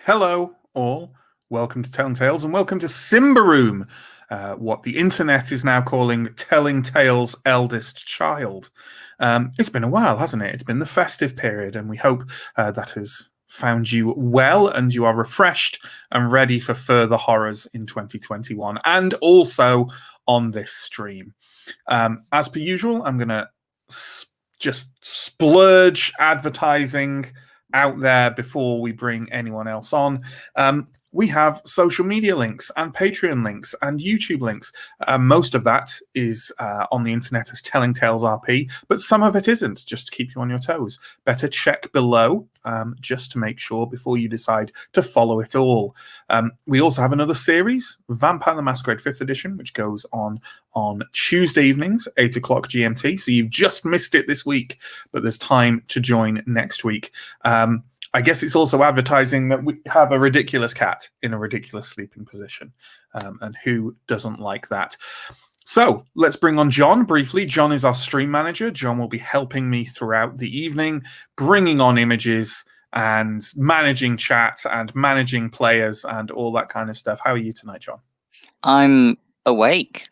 Hello, all. Welcome to Telling Tales and welcome to Symbaroum, what the internet is now calling Telling Tales' eldest child. It's been a while, hasn't it? It's been the festive period, and we hope that has found you well and you are refreshed and ready for further horrors in 2021 and also on this stream. As per usual, I'm going to just splurge advertising out there before we bring anyone else on. We have social media links and Patreon links and YouTube links. Most of that is on the internet as Telling Tales RP, but some of it isn't, just to keep you on your toes. Better check below just to make sure before you decide to follow it all. We also have another series, Vampire the Masquerade 5th edition, which goes on Tuesday evenings, 8 o'clock GMT. So you've just missed it this week, but there's time to join next week. I guess it's also advertising that we have a ridiculous cat in a ridiculous sleeping position. And who doesn't like that? So let's bring on John briefly. John is our stream manager. John will be helping me throughout the evening, bringing on images and managing chat and managing players and all that kind of stuff. How are you tonight, John? I'm awake.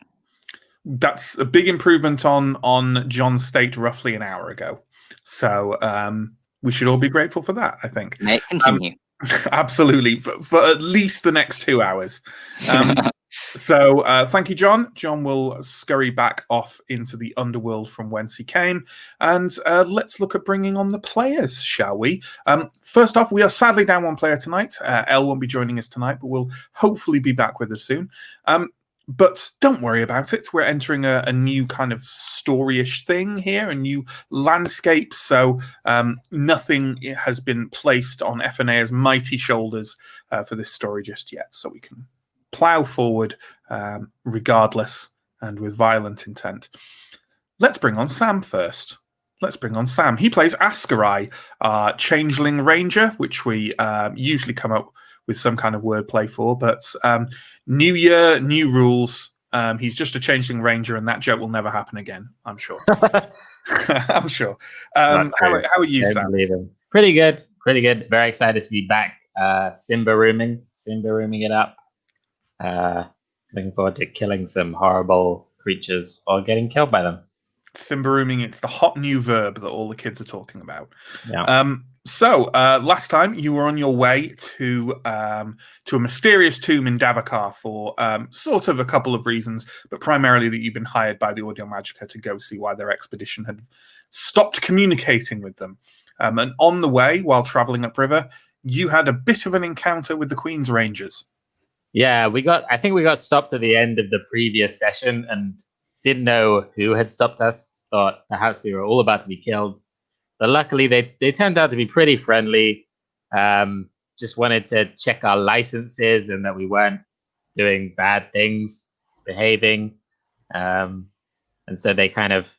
That's a big improvement on John's state roughly an hour ago. So we should all be grateful for that, I think. May it continue. Absolutely, for at least the next 2 hours. So thank you, John. John will scurry back off into the underworld from whence he came. And let's look at bringing on the players, shall we? First off, we are sadly down one player tonight. Elle won't be joining us tonight, but will hopefully be back with us soon. But don't worry about it. We're entering a new kind of story-ish thing here, a new landscape. So nothing has been placed on FNA's mighty shoulders for this story just yet. So we can plow forward regardless and with violent intent. Let's bring on Sam first. Let's bring on Sam. He plays Ascarai, Changeling Ranger, which we usually come up with some kind of wordplay for, but new year, new rules. He's just a Changeling Ranger, and that joke will never happen again, I'm sure. I'm sure. How are you, Sam? Pretty good. Very excited to be back. Symbarouming it up. Looking forward to killing some horrible creatures or getting killed by them. Symbarouming, it's the hot new verb that all the kids are talking about. Yeah. So last time you were on your way to a mysterious tomb in Davakar for sort of a couple of reasons, but primarily that you've been hired by the Audio Magica to go see why their expedition had stopped communicating with them. And on the way, while traveling upriver, you had a bit of an encounter with the Queen's Rangers. Yeah, I think we got stopped at the end of the previous session and didn't know who had stopped us. Thought perhaps we were all about to be killed. But luckily, they turned out to be pretty friendly. Just wanted to check our licenses and that we weren't doing bad things, behaving. And so they kind of,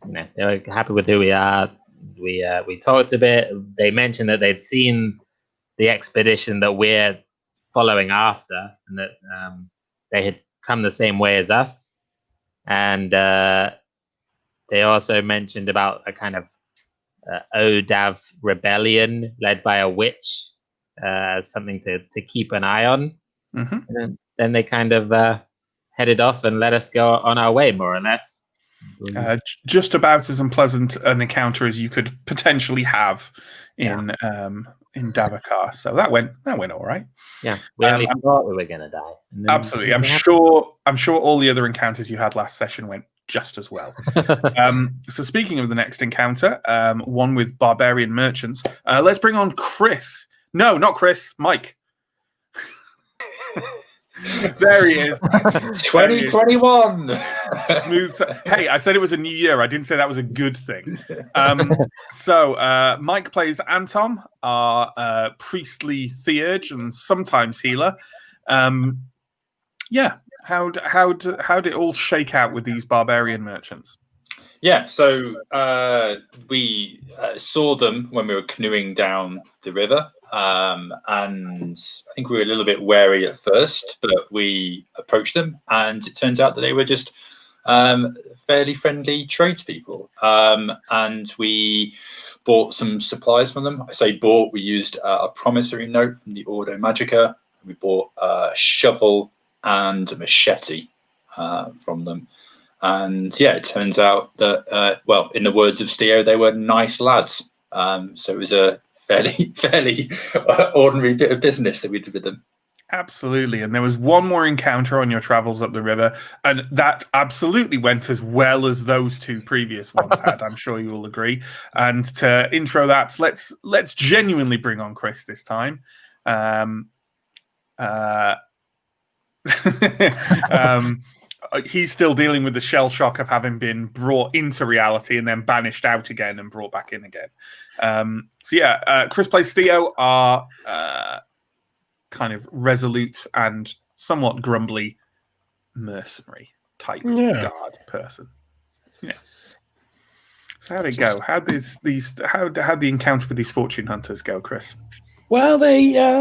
they were happy with who we are. We talked a bit. They mentioned that they'd seen the expedition that we're following after, and that they had come the same way as us. And they also mentioned about a kind of Odav rebellion led by a witch, something to keep an eye on. Mm-hmm. And then they kind of headed off and let us go on our way, more or less. Just about as unpleasant an encounter as you could potentially have in Davakar. So that went all right. Yeah, we only thought we were going to die. Absolutely, I'm sure all the other encounters you had last session went just as well. So speaking of the next encounter, one with barbarian merchants, let's bring on Chris. No, not Chris, Mike. There he is. 2021. Smooth. Hey, I said it was a new year. I didn't say that was a good thing. So Mike plays Anton, our priestly theurge and sometimes healer. Yeah. How'd it all shake out with these barbarian merchants? Yeah, so we saw them when we were canoeing down the river, and I think we were a little bit wary at first, but we approached them, and it turns out that they were just fairly friendly tradespeople, and we bought some supplies from them. I say bought. We used a promissory note from the Ordo Magica. We bought a shovel and a machete from them. And yeah, it turns out that, well, in the words of Steo, they were nice lads. So it was a fairly ordinary bit of business that we did with them. Absolutely. And there was one more encounter on your travels up the river, and that absolutely went as well as those two previous ones had. I'm sure you will agree. And to intro that, let's genuinely bring on Chris this time. He's still dealing with the shell shock of having been brought into reality and then banished out again and brought back in again. Chris plays Theo, our kind of resolute and somewhat grumbly mercenary type guard person. Yeah. So how'd it go? How'd the encounter with these fortune hunters go, Chris? Well,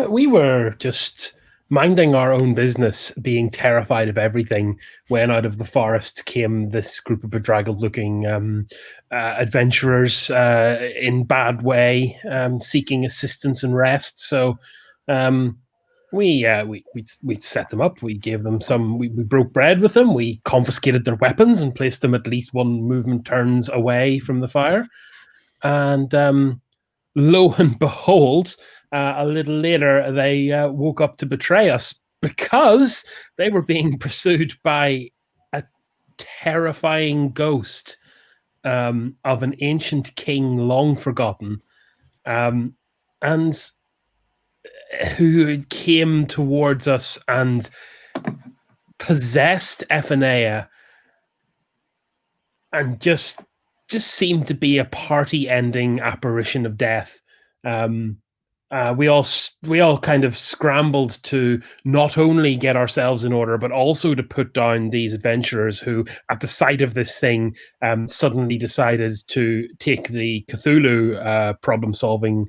we were just minding our own business, being terrified of everything, when out of the forest came this group of bedraggled-looking adventurers in bad way, seeking assistance and rest. So we set them up. We gave them some. We broke bread with them. We confiscated their weapons and placed them at least one movement turns away from the fire. And lo and behold, a little later, they woke up to betray us because they were being pursued by a terrifying ghost of an ancient king long forgotten, and who came towards us and possessed Ephanea and just seemed to be a party-ending apparition of death. We all kind of scrambled to not only get ourselves in order, but also to put down these adventurers who, at the sight of this thing, suddenly decided to take the Cthulhu problem-solving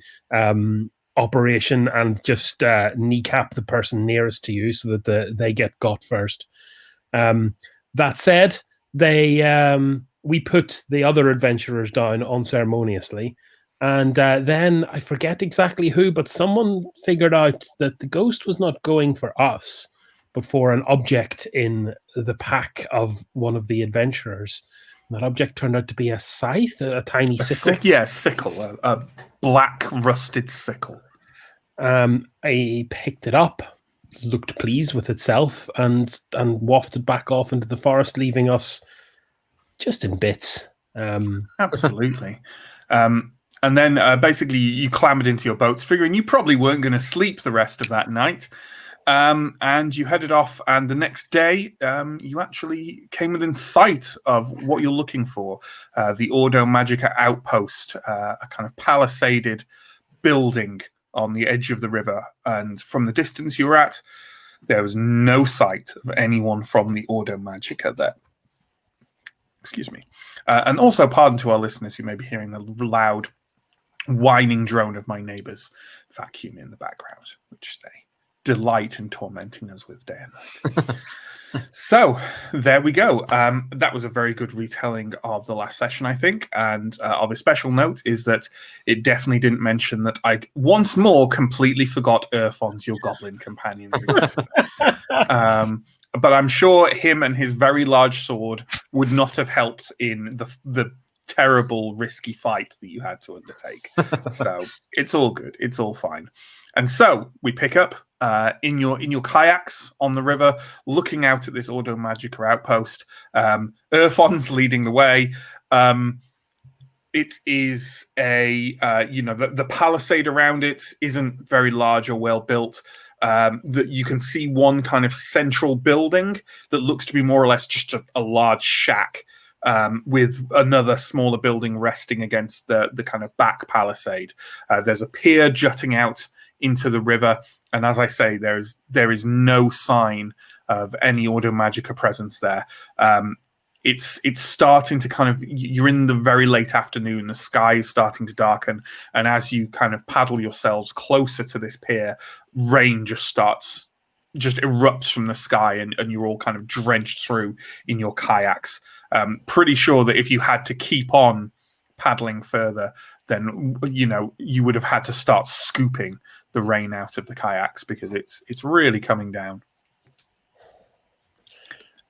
operation and just kneecap the person nearest to you so that they get got first. That said, we put the other adventurers down unceremoniously. And then I forget exactly who, but someone figured out that the ghost was not going for us, but for an object in the pack of one of the adventurers. And that object turned out to be a scythe, a tiny sickle. Sickle, a black rusted sickle. I picked it up, looked pleased with itself, and wafted back off into the forest, leaving us just in bits. Absolutely. And then basically you clambered into your boats, figuring you probably weren't going to sleep the rest of that night. And you headed off, and the next day you actually came within sight of what you're looking for, the Ordo Magica outpost, a kind of palisaded building on the edge of the river. And from the distance you were at, there was no sight of anyone from the Ordo Magica there. Excuse me. And also, pardon to our listeners who may be hearing the loud whining drone of my neighbours vacuum in the background, which they delight in tormenting us with day and night. So there we go. That was a very good retelling of the last session, I think. And of a special note is that it definitely didn't mention that I once more completely forgot Urfon's, your goblin companion's existence. But I'm sure him and his very large sword would not have helped in the terrible, risky fight that you had to undertake. So it's all good. It's all fine. And so we pick up in your kayaks on the river, looking out at this Ordo Magica outpost. Urfon's leading the way. It is the palisade around it isn't very large or well built. That you can see one kind of central building that looks to be more or less just a large shack, with another smaller building resting against the kind of back palisade. There's a pier jutting out into the river, and as I say, there is no sign of any Ordo Magica presence there. It's starting to kind of, you're in the very late afternoon, the sky is starting to darken, and as you kind of paddle yourselves closer to this pier, rain just starts just erupts from the sky, and you're all kind of drenched through in your kayaks. Pretty sure that if you had to keep on paddling further, then you would have had to start scooping the rain out of the kayaks, because it's really coming down.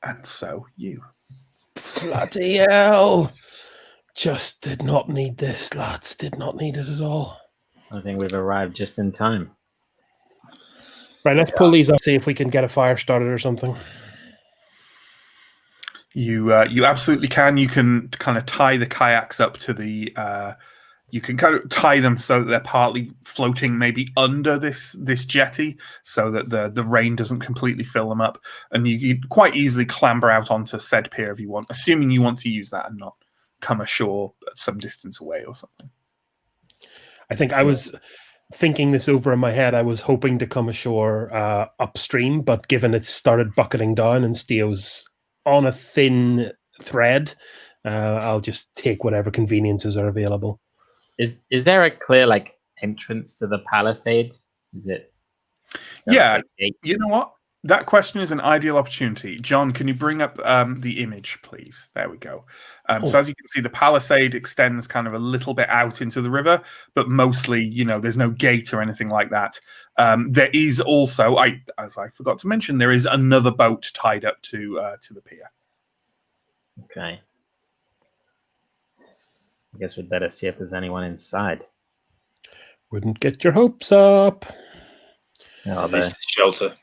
And so you. Bloody hell. Just did not need this, lads. Did not need it at all. I think we've arrived just in time. Right, let's pull these up, see if we can get a fire started or something. You absolutely can. You can kind of tie the kayaks up to the. You can kind of tie them so that they're partly floating, maybe under this jetty, so that the rain doesn't completely fill them up, and you quite easily clamber out onto said pier if you want, assuming you want to use that and not come ashore at some distance away or something. I think I was thinking this over in my head. I was hoping to come ashore upstream, but given it started bucketing down and Steo's on a thin thread, I'll just take whatever conveniences are available. Is there a clear entrance to the palisade? Is there Yeah, a gate? you know what? That question is an ideal opportunity. John, can you bring up the image, please? There we go. So as you can see, the palisade extends kind of a little bit out into the river, but mostly, there's no gate or anything like that. There is also, as I forgot to mention, there is another boat tied up to the pier. Okay. I guess we'd better see if there's anyone inside. Wouldn't get your hopes up. Oh, Shelter.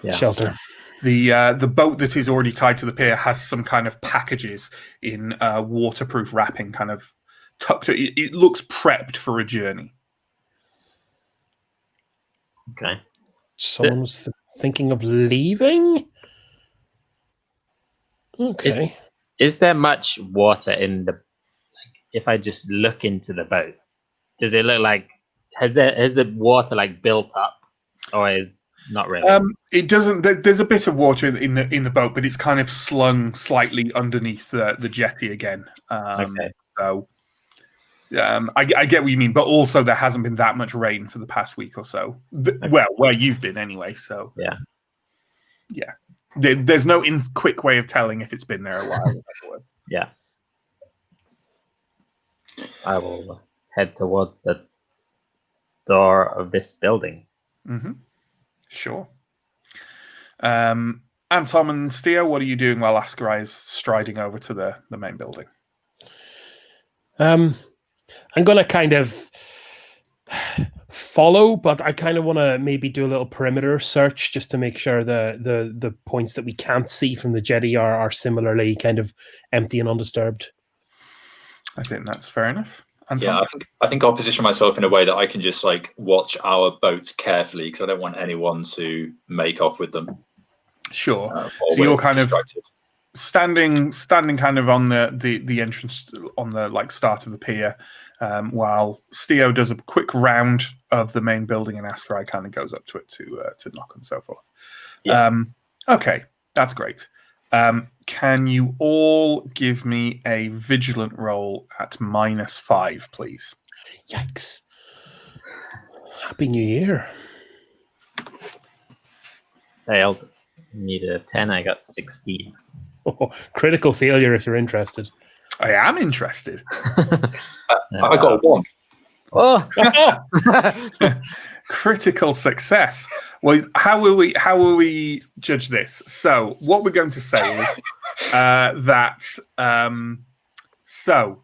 yeah. Shelter. The boat that is already tied to the pier has some kind of packages in waterproof wrapping, kind of tucked. It looks prepped for a journey. Okay. Someone was thinking of leaving? Okay. Is there much water in the? If I just look into the boat, does it look like has the water built up, or is not really? It doesn't. There's a bit of water in the boat, but it's kind of slung slightly underneath the jetty again. Okay. So I get what you mean, but also there hasn't been that much rain for the past week or so. Okay. Well, where you've been anyway. So Yeah. There's no quick way of telling if it's been there a while. Yeah. I will head towards the door of this building. Mm-hmm. Sure. Antom and Steo, what are you doing while Ascarai is striding over to the main building? I'm going to kind of follow, but I kind of want to maybe do a little perimeter search just to make sure the points that we can't see from the jetty are similarly kind of empty and undisturbed. I think that's fair enough. Anton? Yeah, I think I'll position myself in a way that I can just watch our boats carefully, because I don't want anyone to make off with them. Sure. So you're kind of standing kind of on the entrance on the start of the pier, while Steo does a quick round of the main building and Ascarai kind of goes up to it to knock and so forth. Yeah. Okay, that's great. Can you all give me a vigilant roll at -5, please? Yikes. Happy New Year. Failed. Needed a 10. I got 16. Oh, critical failure if you're interested. I am interested. I got a 1. Oh, Critical success. Well, how will we judge this? So what we're going to say is that so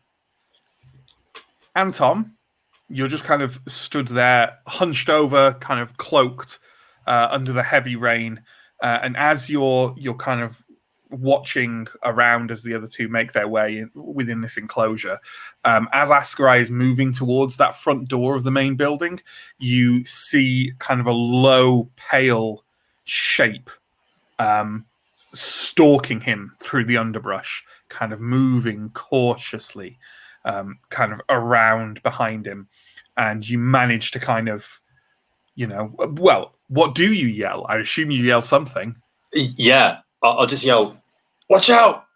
Anton, you're just kind of stood there, hunched over, kind of cloaked under the heavy rain, and as you're kind of watching around as the other two make their way within this enclosure, as Ascarai is moving towards that front door of the main building, you see kind of a low, pale shape stalking him through the underbrush, kind of moving cautiously, kind of around behind him, and you manage to kind of, well, what do you yell? I assume you yell something. Yeah, I'll just yell, "Watch out!"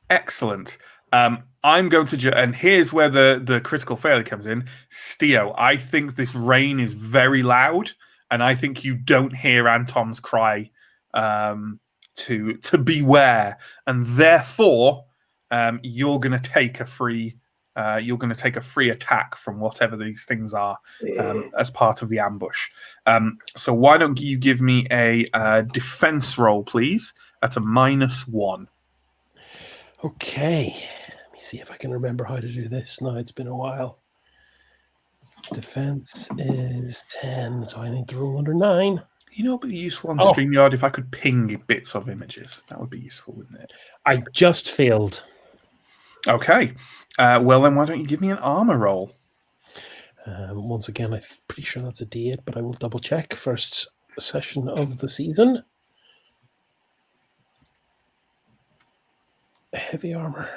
Excellent. I'm going to, and here's where the critical failure comes in. Steo, I think this rain is very loud, and I think you don't hear Antom's cry to beware, and therefore you're going to take a free attack from whatever these things are as part of the ambush. So why don't you give me a defense roll, please, at a -1. Okay. Let me see if I can remember how to do this. Now it's been a while. Defense is 10, so I need to roll under 9. You know, it'd be useful on StreamYard if I could ping bits of images. That would be useful, wouldn't it? I just failed. Okay. Well, then why don't you give me an armor roll? Once again, I'm pretty sure that's a D8, but I will double check. First session of the season. Heavy armor.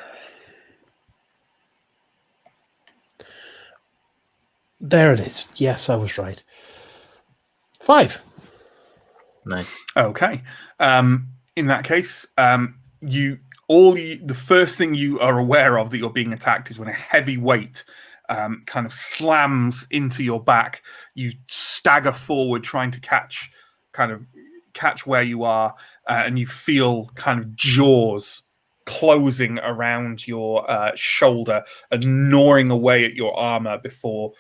There it is. Yes, I was right. 5. Nice. Okay. In that case, the first thing you are aware of that you're being attacked is when a heavy weight kind of slams into your back. You stagger forward, trying to catch where you are, and you feel kind of jaws closing around your shoulder and gnawing away at your armor before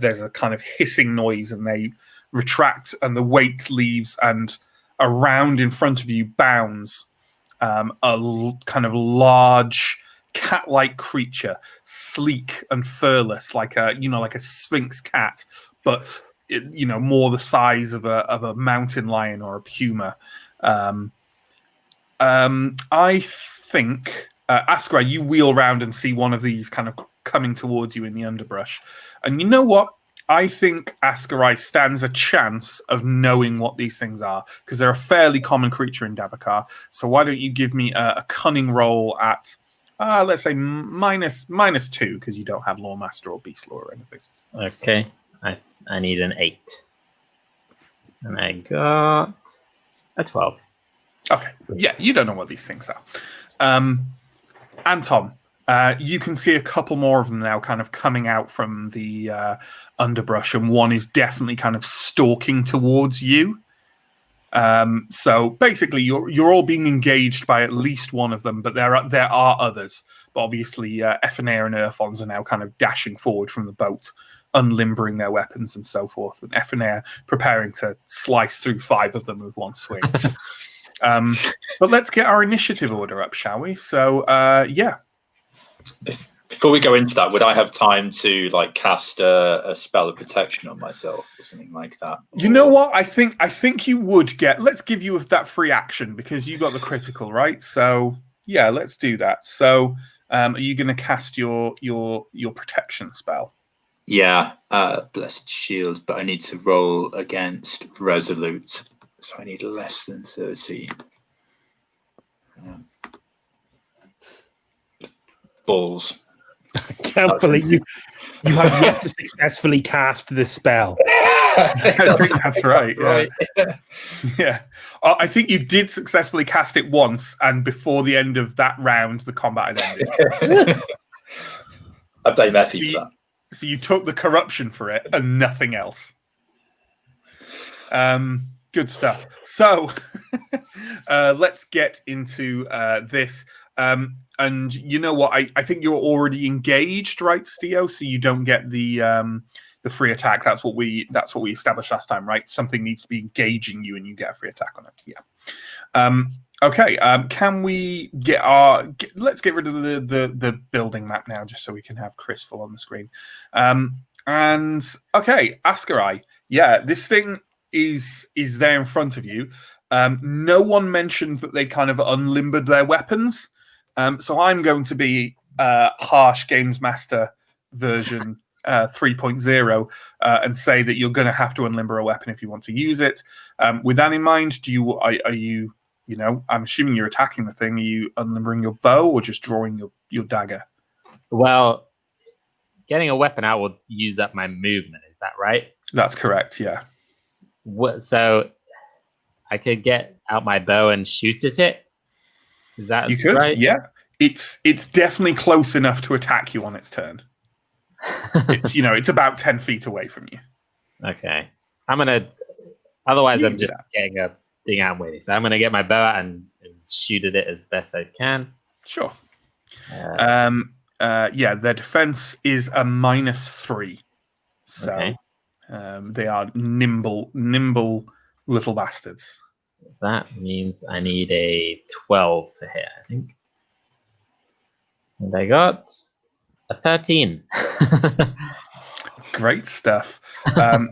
there's a kind of hissing noise, and they retract, and the weight leaves, and around in front of you bounds kind of large cat-like creature, sleek and furless, like a sphinx cat, but more the size of a mountain lion or a puma. I think Askra, you wheel around and see one of these kind of coming towards you in the underbrush, and you know what? I think Askarai stands a chance of knowing what these things are, because they're a fairly common creature in Davokar. So why don't you give me a cunning roll at, let's say, -2, because you don't have Lawmaster or Beast Law or anything. Okay. I need an 8. And I got a 12. Okay. Yeah, you don't know what these things are. Anton, you can see a couple more of them now kind of coming out from the underbrush, and one is definitely kind of stalking towards you. So basically, you're all being engaged by at least one of them, but there are others. But obviously, Ephenair and Earthons are now kind of dashing forward from the boat, unlimbering their weapons and so forth, and Ephenair preparing to slice through 5 of them with one swing. But let's get our initiative order up, shall we? So, yeah. Before we go into that, would I have time to cast a spell of protection on myself or something like that? You know what? I think you would get. Let's give you that free action because you got the critical, right? So yeah, let's do that. So, are you going to cast your protection spell? Yeah, Blessed Shield, but I need to roll against Resolute, so I need less than 30. Balls. I can't believe you have yet to successfully cast this spell. I think that's right. Yeah. Yeah. I think you did successfully cast it once, and before the end of that round, the combat had ended. I blame Effie for that. So you took the corruption for it and nothing else. Good stuff. So let's get into this. And you know what? I think you're already engaged, right, Steo? So you don't get the free attack. That's what we established last time, right? Something needs to be engaging you, and you get a free attack on it. Yeah. Okay. Can we let's get rid of the building map now, just so we can have Chris full on the screen. And okay, Askarai. Yeah, this thing is there in front of you. No one mentioned that they kind of unlimbered their weapons. So I'm going to be harsh Games Master version 3.0 and say that you're going to have to unlimber a weapon if you want to use it. With that in mind, are you I'm assuming you're attacking the thing. Are you unlimbering your bow or just drawing your dagger? Well, getting a weapon out will use up my movement. Is that right? That's correct. Yeah. So I could get out my bow and shoot at it. Is that you could? right? Yeah. It's definitely close enough to attack you on its turn. It's about 10 feet away from you. Okay. I'm gonna Otherwise, You I'm can do just that. getting a thing I'm waiting. So I'm going to get my bow out and shoot at it as best I can. Sure. Uh, Yeah, their defense is a -3. So Okay. they are nimble little bastards. That means I need a 12 to hit, I think. And I got a 13. Great stuff.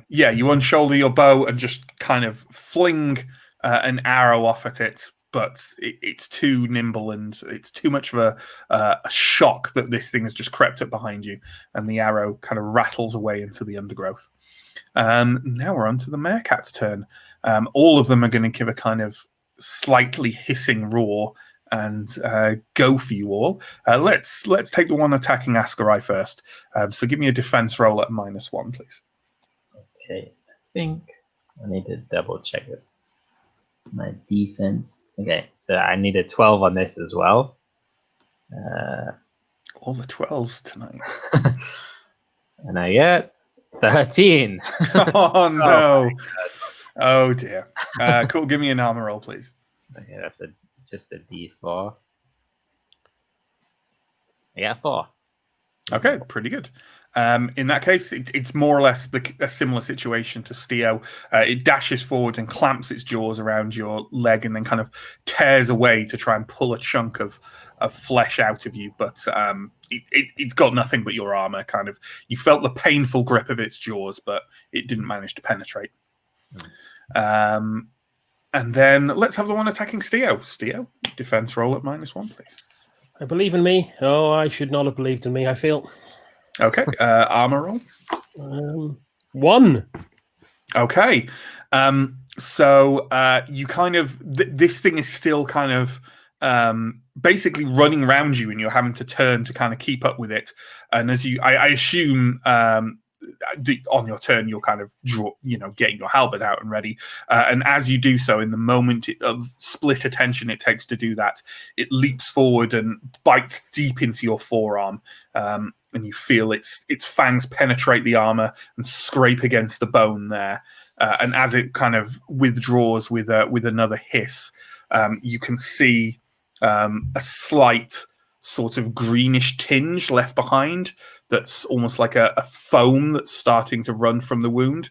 Yeah, you unshoulder your bow and just kind of fling an arrow off at it, but it's too nimble and it's too much of a shock that this thing has just crept up behind you, and the arrow kind of rattles away into the undergrowth. Now we're on to the meerkat's turn. All of them are going to give a kind of slightly hissing roar and go for you all. Let's take the one attacking Ascarai first. So give me a defense roll at -1, please. Okay, I think I need to double check this. My defense. Okay, so I need a 12 on this as well. All the 12s tonight. And I get 13. Oh no! Oh dear. Cool. Give me an armor roll, please. Okay, that's just a D4. I got 4. Okay, pretty good. In that case, it's more or less a similar situation to Steo. It dashes forward and clamps its jaws around your leg and then kind of tears away to try and pull a chunk of flesh out of you. But it's got nothing but your armor. Kind of, you felt the painful grip of its jaws, but it didn't manage to penetrate. And then let's have the one attacking Steo. Steo, defense roll at -1, please. I believe in me. Oh, I should not have believed in me, I feel. Okay, armor roll. 1. Okay, so you kind of this thing is still kind of basically running around you, and you're having to turn to kind of keep up with it. And as I assume on your turn, you're kind of getting your halberd out and ready. And as you do so, in the moment of split attention it takes to do that, it leaps forward and bites deep into your forearm. And you feel its fangs penetrate the armor and scrape against the bone there. And as it kind of withdraws with another hiss, you can see a slight sort of greenish tinge left behind. That's almost like a foam that's starting to run from the wound.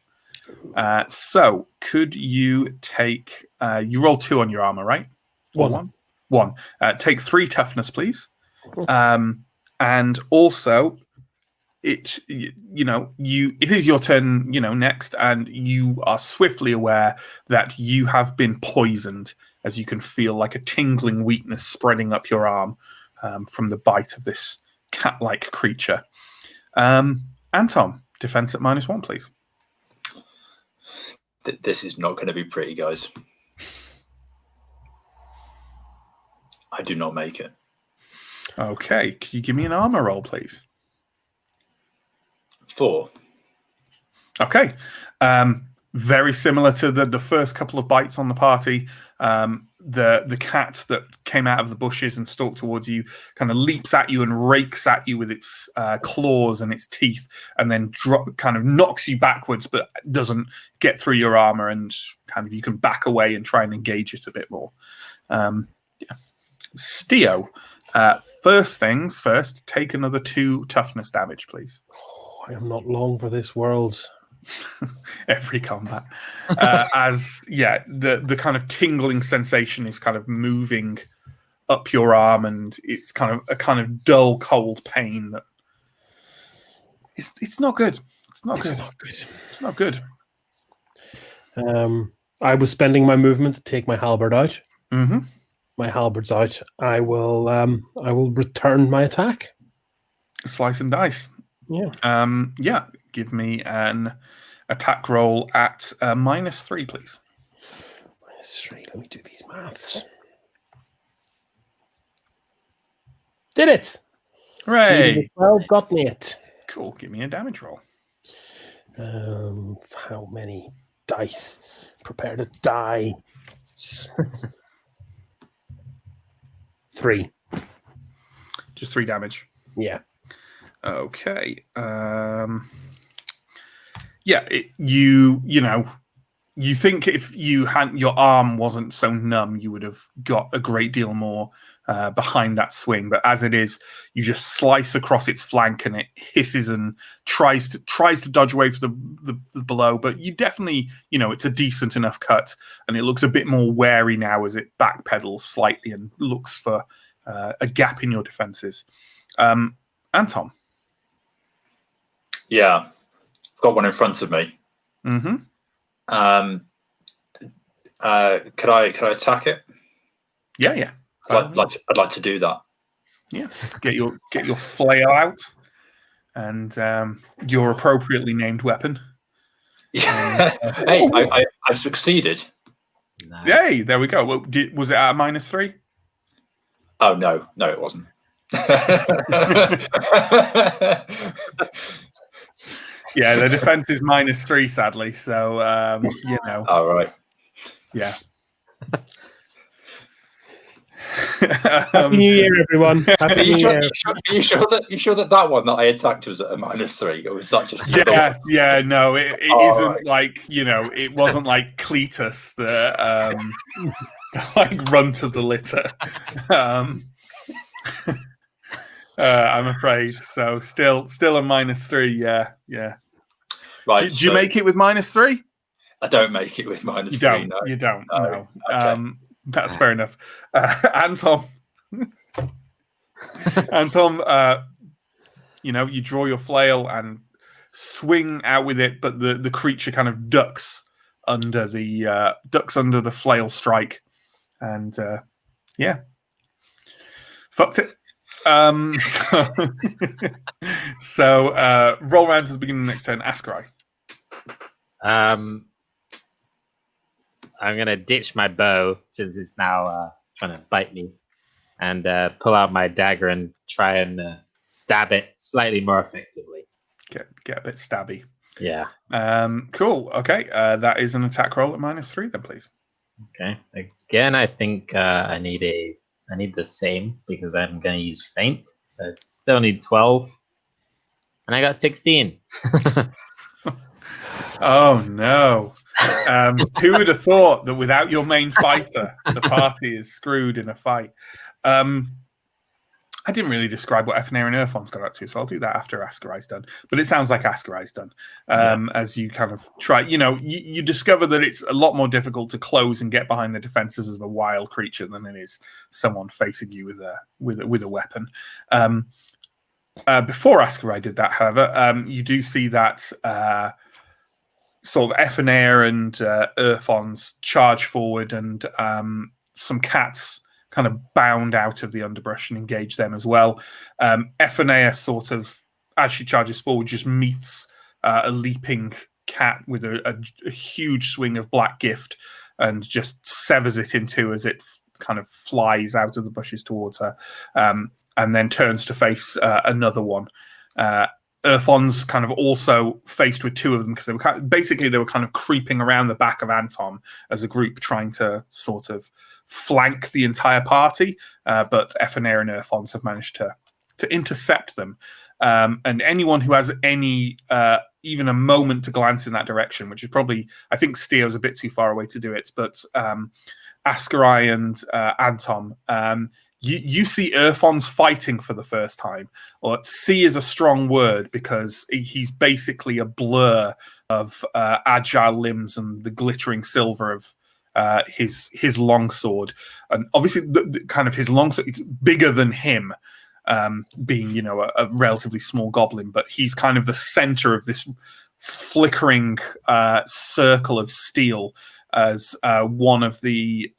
So could you take? You roll 2 on your armor, right? Or 1. Take 3 toughness, please. And also, it is your turn, next, and you are swiftly aware that you have been poisoned, as you can feel like a tingling weakness spreading up your arm from the bite of this cat-like creature. Anton, defense at -1, please. This is not going to be pretty, guys. I do not make it. Okay, can you give me an armor roll, please? 4. Okay. Very similar to the first couple of bites on the party. The cat that came out of the bushes and stalked towards you kind of leaps at you and rakes at you with its claws and its teeth, and then kind of knocks you backwards, but doesn't get through your armor, and kind of you can back away and try and engage it a bit more. Steo, first things first, take another 2 toughness damage, please. Oh, I am not long for this world. Every combat, the kind of tingling sensation is kind of moving up your arm, and it's kind of a kind of dull, cold pain. That it's not good. It's not good. It's not good. I was spending my movement to take my halberd out. Mm-hmm. My halberd's out. I will return my attack. Slice and dice. Yeah. Give me an attack roll at -3, please. -3. Let me do these maths. Did it! Hooray! 12 got me it. Cool. Give me a damage roll. How many dice? Prepare to die. 3. Just 3 damage. Yeah. Okay. You you think if your arm wasn't so numb, you would have got a great deal more behind that swing. But as it is, you just slice across its flank, and it hisses and tries to dodge away from the blow. But you definitely, it's a decent enough cut, and it looks a bit more wary now as it backpedals slightly and looks for a gap in your defenses. Anton. Yeah, I've got one in front of me. Mm-hmm. Could I attack it? Yeah. I'd like to do that. Yeah, get your flail out and your appropriately named weapon. Yeah. Hey, I've succeeded. Nice. Yay! There we go. Well, was it at -3? Oh no, it wasn't. Yeah, the defense is -3, sadly. So All right. Yeah. Happy New Year, everyone. Happy New Year. Are you sure that one that I attacked was at a -3, or was that just? Yeah. No, it isn't right. Like it wasn't like Cletus, the like runt of the litter. I'm afraid so. Still a -3. Yeah. Right. Do you make it with -3? I don't make it with -3. You don't. No. Okay. That's fair enough. Anton, you draw your flail and swing out with it, but the creature kind of ducks under the flail strike, and fucked it. So roll around to the beginning of the next turn. Askarai. I'm gonna ditch my bow since it's now trying to bite me, and pull out my dagger and try and stab it slightly more effectively. Get a bit stabby. Yeah. Cool. Okay. That is an attack roll at -3, then, please. Okay. Again, I think I need the same because I'm gonna use feint, so I still need 12, and I got 16. Oh no. Who would have thought that without your main fighter, the party is screwed in a fight? I didn't really describe what Ephinair and Urfon's got up to, so I'll do that after Askarai's done. But it sounds like Askarai's done. As you kind of try, you discover that it's a lot more difficult to close and get behind the defenses of a wild creature than it is someone facing you with a weapon. Before Askarai did that, however, you do see that sort of Ephinair and Urfon's charge forward, and some cats kind of bound out of the underbrush and engage them as well. Ephinair sort of, as she charges forward, just meets a leaping cat with a huge swing of black gift and just severs it in two as it kind of flies out of the bushes towards her, and then turns to face another one. Urfon's kind of also faced with two of them because they were kind of creeping around the back of Anton as a group, trying to sort of flank the entire party. But Ephinair and Urfons have managed to intercept them. And anyone who has any even a moment to glance in that direction, which is probably, I think Steo's a bit too far away to do it, but Askarai and Anton, you see Urfons fighting for the first time. Or see is a strong word because he's basically a blur of agile limbs and the glittering silver of his longsword. And obviously, the kind of his longsword, it's bigger than him, being a relatively small goblin, but he's kind of the center of this flickering circle of steel as one of the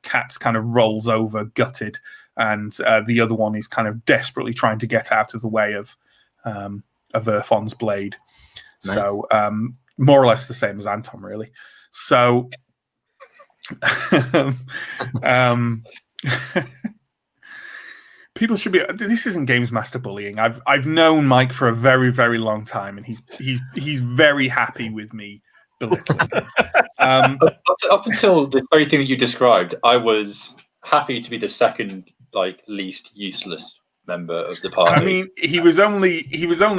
cats kind of rolls over gutted, and the other one is kind of desperately trying to get out of the way of Urfon's blade. Nice. So more or less the same as Anton, really. So people should be. This isn't Games Master bullying. I've known Mike for a very, very long time, and he's very happy with me belittling him. Up until the very thing that you described, I was happy to be the second least useless member of the party. I mean, he was only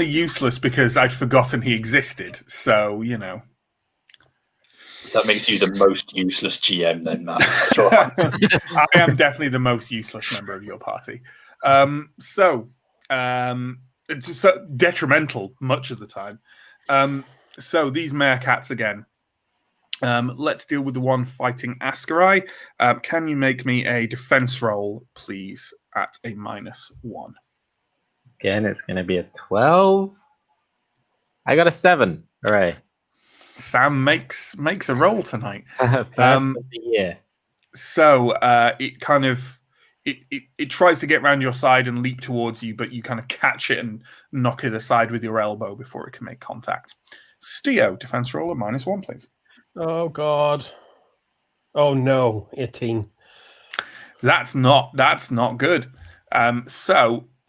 useless because I'd forgotten he existed. So That makes you the most useless GM then, Matt. Sure. I am definitely the most useless member of your party. It's just detrimental much of the time. So these meerkats again. Let's deal with the one fighting Ascarai. Can you make me a defense roll, please, at a -1? Again, it's going to be a 12. I got a 7. All right. Sam makes a roll tonight. First of the year. So it kind of it tries to get around your side and leap towards you, but you kind of catch it and knock it aside with your elbow before it can make contact. Steo, defense roll of -1, please. Oh God. Oh no, 18. That's not good.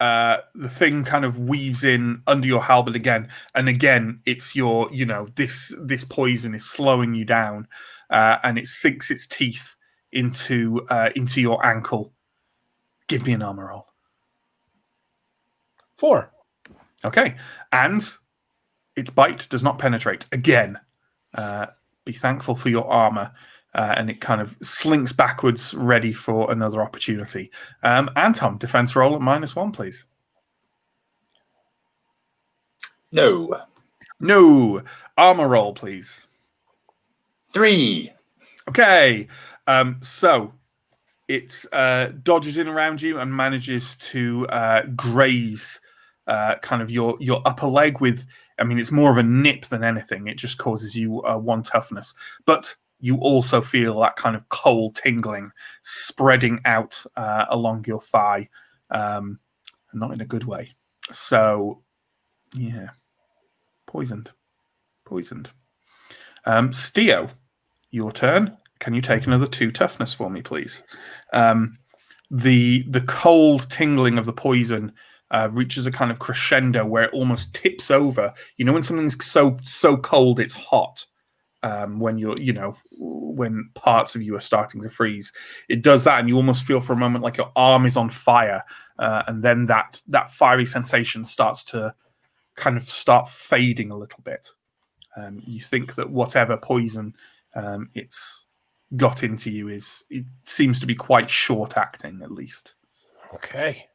The thing kind of weaves in under your halberd again, and again, it's your, this poison is slowing you down, and it sinks its teeth into your ankle. Give me an armor roll. 4. Okay, and its bite does not penetrate. Again, be thankful for your armor. And it kind of slinks backwards, ready for another opportunity. Anton, defense roll at -1, please. No. Armor roll, please. 3. Okay. So it dodges in around you and manages to graze kind of your upper leg with. I mean, it's more of a nip than anything. It just causes you 1 toughness, but you also feel that kind of cold tingling spreading out along your thigh, not in a good way. So, yeah, poisoned. Steo, your turn. Can you take another 2 toughness for me, please? The cold tingling of the poison reaches a kind of crescendo where it almost tips over. You know when something's so cold it's hot. When parts of you are starting to freeze, it does that, and you almost feel for a moment like your arm is on fire, and then that fiery sensation starts to kind of start fading a little bit. You think that whatever poison it's got into you it seems to be quite short acting, at least. Okay.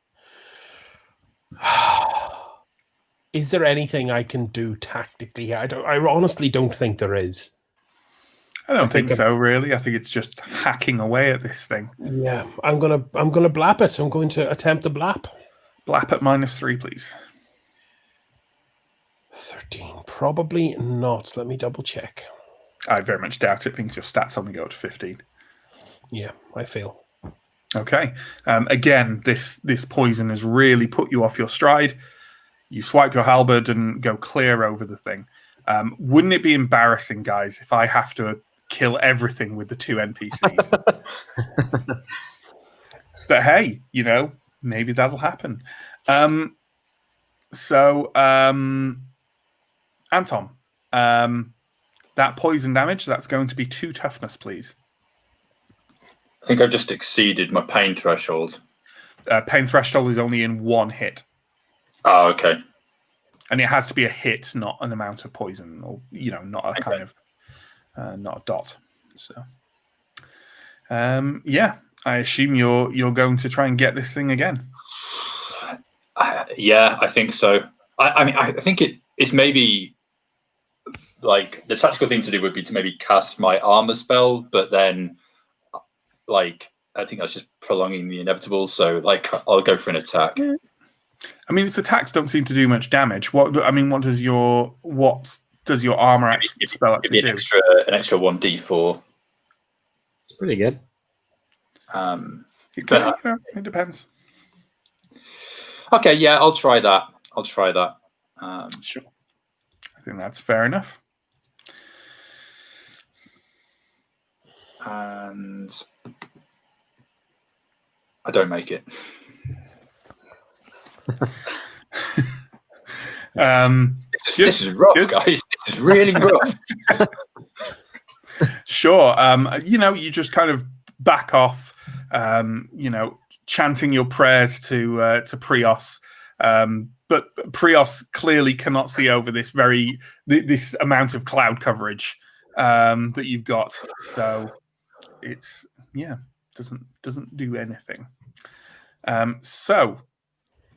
Is there anything I can do tactically here? I honestly don't think there is. I don't think so, really. I think it's just hacking away at this thing. Yeah, I'm gonna blap it. I'm going to attempt to blap. Blap at -3, please. 13. Probably not. Let me double check. I very much doubt it, because your stats only go to 15. Yeah, I fail. Okay. Again, this poison has really put you off your stride. You swipe your halberd and go clear over the thing. Wouldn't it be embarrassing, guys, if I have to kill everything with the 2 NPCs? But hey, maybe that'll happen. Anton, that poison damage, that's going to be 2 toughness, please. I think I've just exceeded my pain threshold. Pain threshold is only in 1 hit. Oh, okay. And it has to be a hit, not an amount of poison, or not a kind of not a dot. So, yeah, I assume you're going to try and get this thing again. Yeah, I think so. I mean, I think it's maybe like the tactical thing to do would be to maybe cast my armor spell, but then I think that's just prolonging the inevitable. So I'll go for an attack. I mean, its attacks don't seem to do much damage. What does your armor spell actually do? An extra 1d4. It's pretty good. It depends. Okay, yeah, I'll try that. Sure. I think that's fair enough. And I don't make it. This is rough, guys. This is really rough. Sure. You just kind of back off, chanting your prayers to Prios. But Prios clearly cannot see over this amount of cloud coverage. that you've got. So it's doesn't do anything. So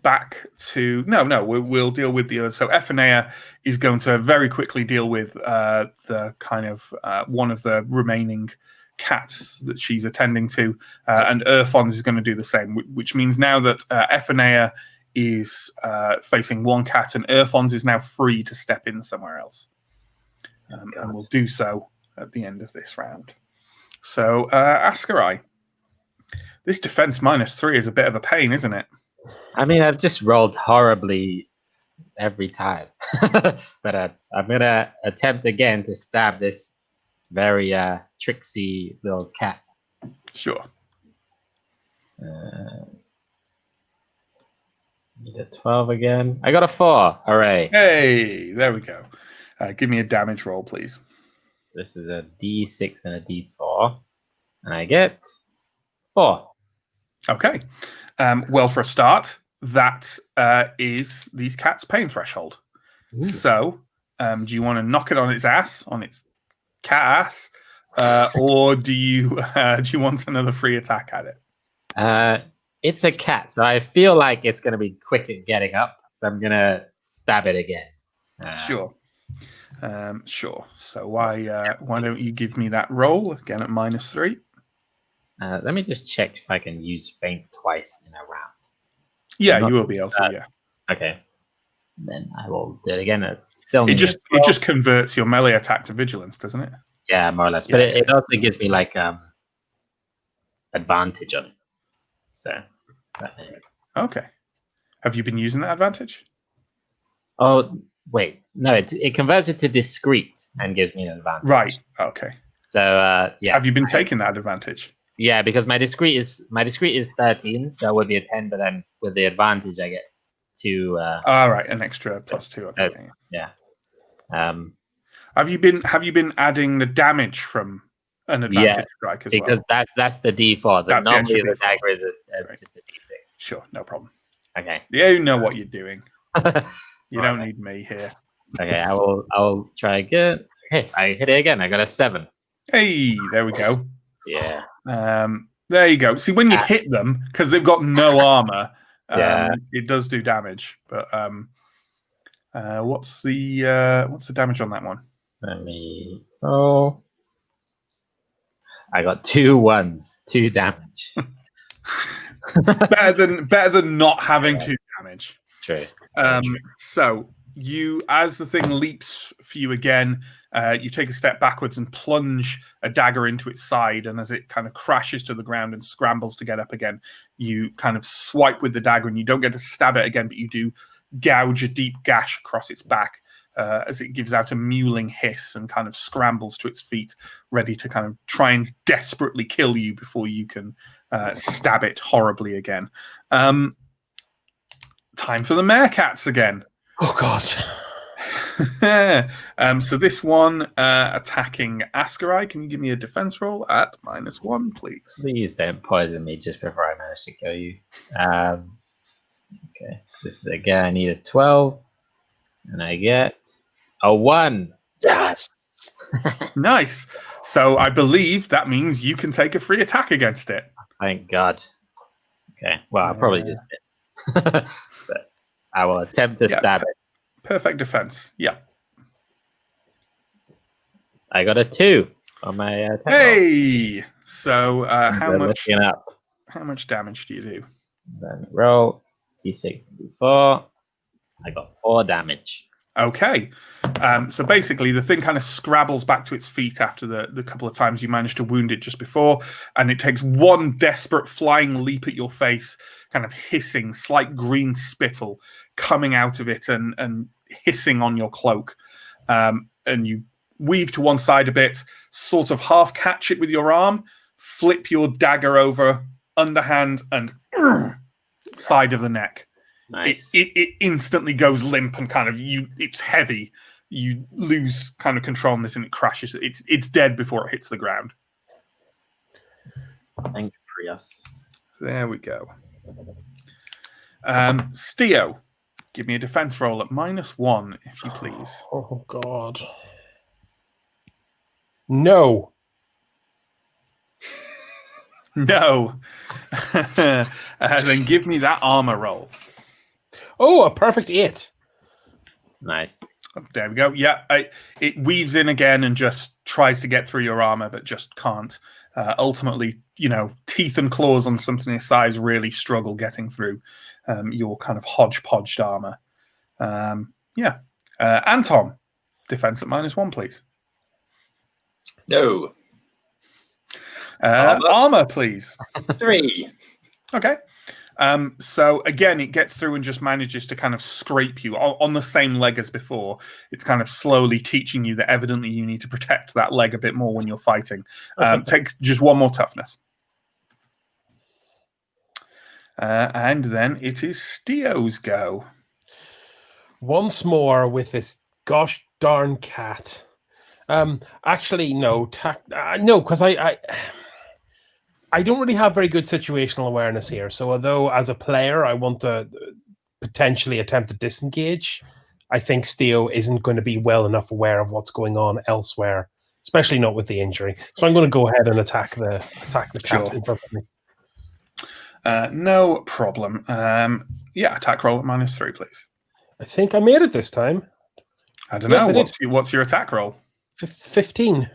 back to we'll deal with the other. So Ephenea is going to very quickly deal with the kind of one of the remaining cats that she's attending to, and Erfons is going to do the same, which means now that Ephenea is facing one cat and Erfons is now free to step in somewhere else, and will do so at the end of this round. So Askarai, this defense -3 is a bit of a pain, isn't it? I mean, I've just rolled horribly every time. But I'm going to attempt again to stab this very tricksy little cat. Sure. Need a 12 again. I got a 4. Hooray. Hey, there we go. Give me a damage roll, please. This is a D6 and a D4. And I get 4. Okay. Well, for a start, that is these cats' pain threshold. Ooh. So, do you want to knock it on its ass, on its cat ass, or do you want another free attack at it? It's a cat, so I feel like it's going to be quick at getting up. So I'm going to stab it again. Sure. Sure. So why don't you give me that roll again at -3? Let me just check if I can use feint twice in a round. Yeah, you will be able to. Yeah. Okay. Then I will do it again. It's still It just converts your melee attack to vigilance, doesn't it? Yeah, more or less. But it also gives me like advantage on it. So. Okay. Have you been using that advantage? Oh wait, no. It converts it to discreet and gives me an advantage. Right. Okay. So yeah. Have you been taking that advantage? Yeah, because my discreet is 13, so it would be a 10. But then with the advantage, I get 2. All right, an extra +2. So Okay. yeah. Have you been adding the damage from an advantage strike as because well? that's the D4. That's the normally extra the D4. dagger is Great. just a D6. Sure, no problem. Okay. You know what you're doing. You Right. don't need me here. Okay, I will try again. Okay, I hit it again. I got a 7. Hey, there we go. Yeah. There you go. See, when you hit them, because they've got no armor, it does do damage. But what's the damage on that one? Let me roll. I got 2 1s, 2 damage. better than not having 2 damage. True. So you, as the thing leaps for you again, you take a step backwards and plunge a dagger into its side, and as it kind of crashes to the ground and scrambles to get up again, you kind of swipe with the dagger, and you don't get to stab it again, but you do gouge a deep gash across its back as it gives out a mewling hiss and kind of scrambles to its feet, ready to kind of try and desperately kill you before you can stab it horribly again. Time for the meerkats again. Oh God. So this one attacking Askarai. Can you give me a defense roll at -1, please? Please don't poison me just before I manage to kill you. Okay. This is again. I need a 12, and I get a 1. Yes. Nice. So I believe that means you can take a free attack against it. Thank God. Okay. Well, I'll probably just miss. But I will attempt to stab it. Perfect defense. Yeah. I got a 2 on my attack roll. Hey. So how much damage do you do? Then roll D6 and D4. I got 4 damage. Okay. So basically, the thing kind of scrabbles back to its feet after the couple of times you managed to wound it just before, and it takes one desperate flying leap at your face, kind of hissing, slight green spittle coming out of it and hissing on your cloak. And you weave to one side a bit, sort of half catch it with your arm, flip your dagger over, underhand, and side of the neck. Nice. It instantly goes limp and kind of it's heavy. You lose kind of control on this and it crashes. It's dead before it hits the ground. Thank you, Prius. There we go. Steo, give me a defense roll at -1, if you please. Oh God. No. No. Then give me that armor roll. Oh, a perfect 8. Nice. There we go. Yeah, it weaves in again and just tries to get through your armor, but just can't. Ultimately, teeth and claws on something this size really struggle getting through your kind of hodgepodged armor. Anton, defense at -1, please. No. Armor, please. 3. Okay. So again, it gets through and just manages to kind of scrape you on the same leg as before. It's kind of slowly teaching you that evidently you need to protect that leg a bit more when you're fighting. Take just one more toughness. And then it is Steo's go. Once more with this gosh darn cat. Actually, no. No, because I don't really have very good situational awareness here. So although as a player I want to potentially attempt to disengage, I think Steo isn't going to be well enough aware of what's going on elsewhere, especially not with the injury. So I'm going to go ahead and attack the cat in front of me. No problem. Attack roll at -3, please. I think I made it this time. I don't know. What's your attack roll? 15.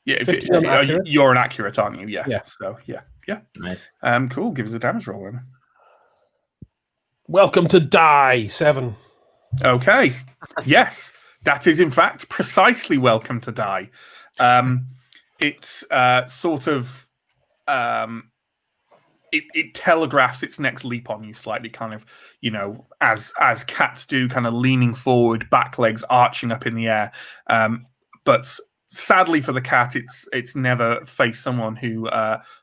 Yeah, if you're an accurate, aren't you? Yeah. Yeah. So yeah. Nice. Cool. Give us a damage roll then. Welcome to die 7. Okay. Yes, that is in fact precisely welcome to die. It's sort of it telegraphs its next leap on you slightly, kind of, as cats do, kind of leaning forward, back legs arching up in the air. But sadly for the cat, it's never faced someone who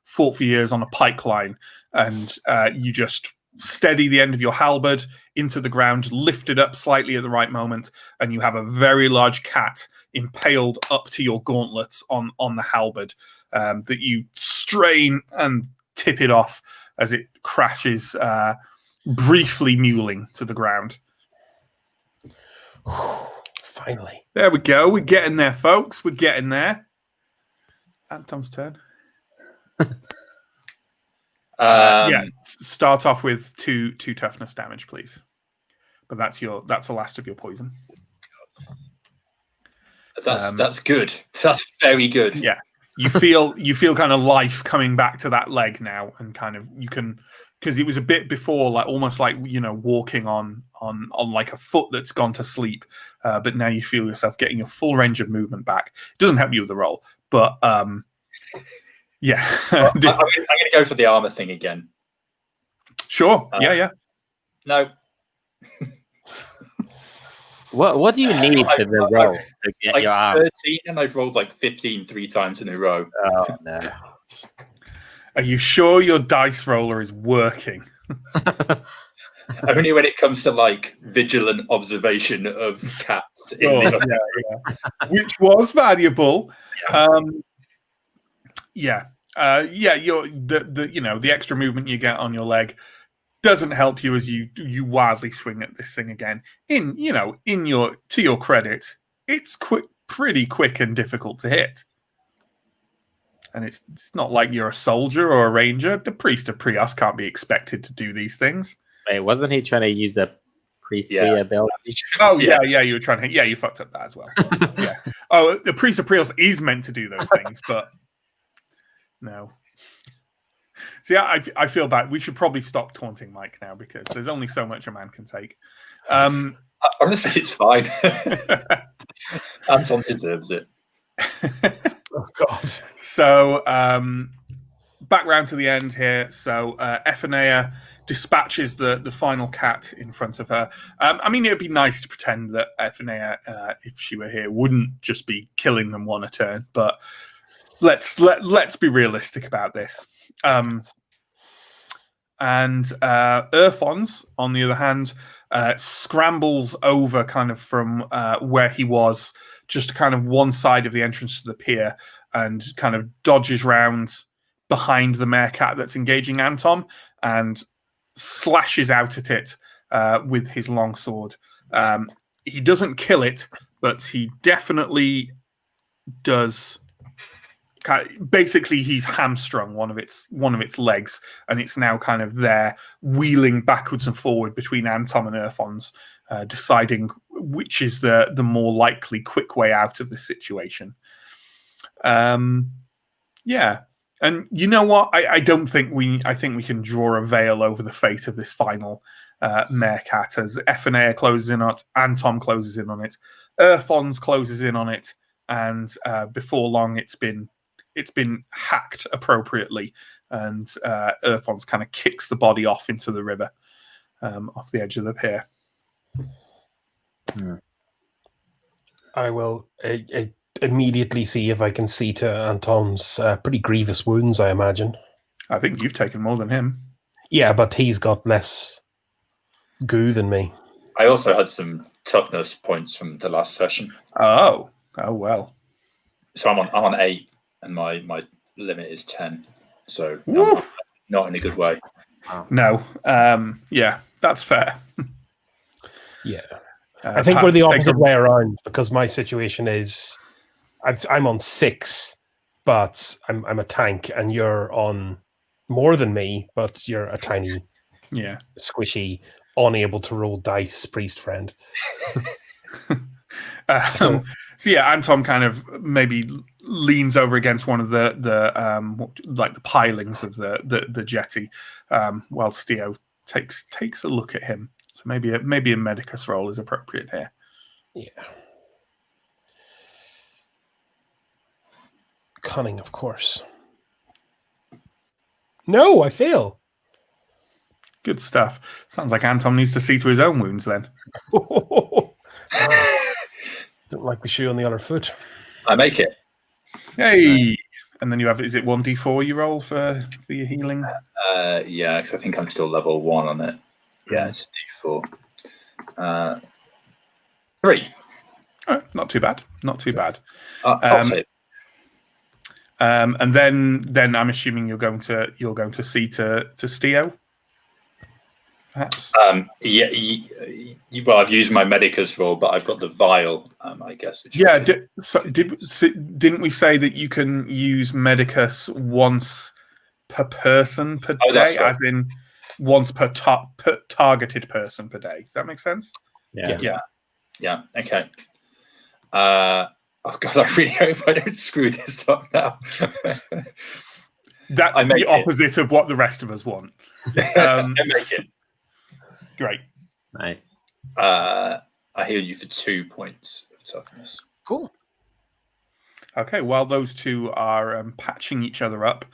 fought for years on a pike line, and you just steady the end of your halberd into the ground, lift it up slightly at the right moment, and you have a very large cat impaled up to your gauntlets on the halberd that you strain and tip it off as it crashes, briefly mewling to the ground. Finally. There we go. We're getting there, folks. We're getting there. Anton's turn. Start off with two toughness damage, please. But that's the last of your poison. That's good. That's very good. Yeah. You feel kind of life coming back to that leg now, and kind of you can, because it was a bit before, like almost like walking on like a foot that's gone to sleep, but now you feel yourself getting your full range of movement back. It doesn't help you with the roll, but yeah. I'm going to go for the armor thing again. Sure. Yeah. No. What do you need for the roll to get your arm? 13, and I've rolled like 15 3 times in a row. Oh no! Are you sure your dice roller is working? Only when it comes to like vigilant observation of cats, which was valuable. Your the extra movement you get on your leg doesn't help you as you wildly swing at this thing again. To your credit, it's pretty quick and difficult to hit. And it's not like you're a soldier or a ranger. The priest of Prios can't be expected to do these things. Wait, wasn't he trying to use a priestly ability? Oh yeah, you were trying to. Yeah, you fucked up that as well. Yeah. Oh, the priest of Prios is meant to do those things, but no. So yeah, I feel bad. We should probably stop taunting Mike now, because there's only so much a man can take. Honestly, it's fine. Anton deserves it. Oh God. So back round to the end here. So Ephenea dispatches the final cat in front of her. I mean, it would be nice to pretend that Ephenea, if she were here, wouldn't just be killing them one a turn. But let's be realistic about this. And Urfons, on the other hand, scrambles over kind of from where he was, just kind of one side of the entrance to the pier, and kind of dodges round behind the meerkat that's engaging Anton and slashes out at it with his longsword. He doesn't kill it, but he definitely does basically he's hamstrung one of its legs, and it's now kind of there wheeling backwards and forward between Anton and Erfons, deciding which is the more likely quick way out of the situation. Yeah. And you know what? I think we can draw a veil over the fate of this final meerkat as Ephenea closes in on it, Anton closes in on it, Erfons closes in on it, and before long it's been hacked appropriately, and Erfons kind of kicks the body off into the river, off the edge of the pier. I will immediately see if I can see to Anton's pretty grievous wounds, I imagine. I think you've taken more than him. Yeah, but he's got less goo than me. I also had some toughness points from the last session. Oh well. So I'm on 8, and my limit is 10. So Woo! not in a good way. No. Yeah, that's fair. Yeah. I think Pat we're the takes opposite way around, because my situation is I'm on 6, but I'm a tank, and you're on more than me, but you're a tiny, squishy, unable to roll dice priest friend. So yeah, Anton kind of maybe leans over against one of the like the pilings of the jetty, while Steo takes a look at him. So maybe a medicus roll is appropriate here. Yeah. Cunning, of course. No, I fail. Good stuff. Sounds like Anton needs to see to his own wounds then. Don't like the shoe on the other foot. I make it. Hey! And then you have, is it 1d4 you roll for your healing? Yeah, because I think I'm still level 1 on it. Yeah, it's a d4. 3. Oh, not too bad. Not too bad. I'll say it. And then I'm assuming you're going to see to Steo, perhaps. Yeah. Well, I've used my medicus roll, but I've got the vial. I guess. Yeah. Didn't we say that you can use medicus once per person per day, right. as in once per targeted person per day? Does that make sense? Yeah. Okay. Oh God, I really hope I don't screw this up now. That's the opposite of what the rest of us want. I make it. Great. Nice. I heal you for 2 points of toughness. Cool. Okay, while those two are patching each other up,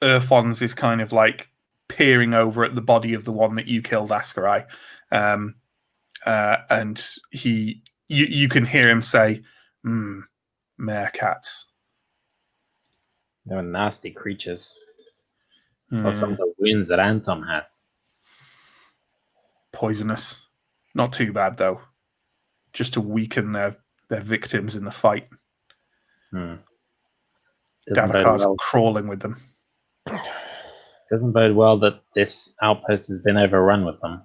Erfons is kind of like peering over at the body of the one that you killed, Ascarai, and you can hear him say, meerkats. They're nasty creatures. Saw some of the wounds that Anton has. Poisonous. Not too bad, though. Just to weaken their victims in the fight. Davakar's crawling with them. Doesn't bode well that this outpost has been overrun with them.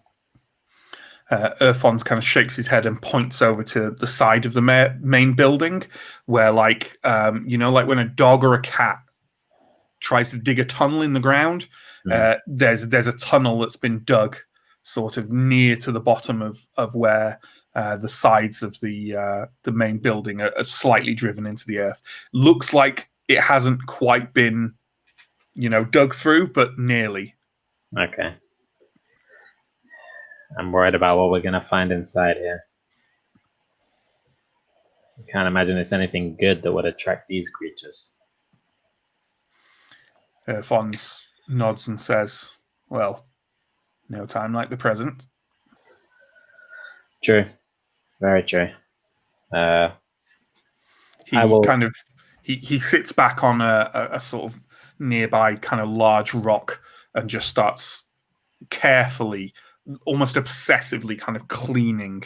Erfons kind of shakes his head and points over to the side of the main building, where, like, like when a dog or a cat tries to dig a tunnel in the ground, there's a tunnel that's been dug sort of near to the bottom of where the sides of the main building are slightly driven into the earth. Looks like it hasn't quite been, dug through, but nearly. Okay. I'm worried about what we're going to find inside here. I can't imagine it's anything good that would attract these creatures. Fons nods and says, well, no time like the present. True. Very true. He sits back on a sort of nearby kind of large rock and just starts carefully, almost obsessively kind of cleaning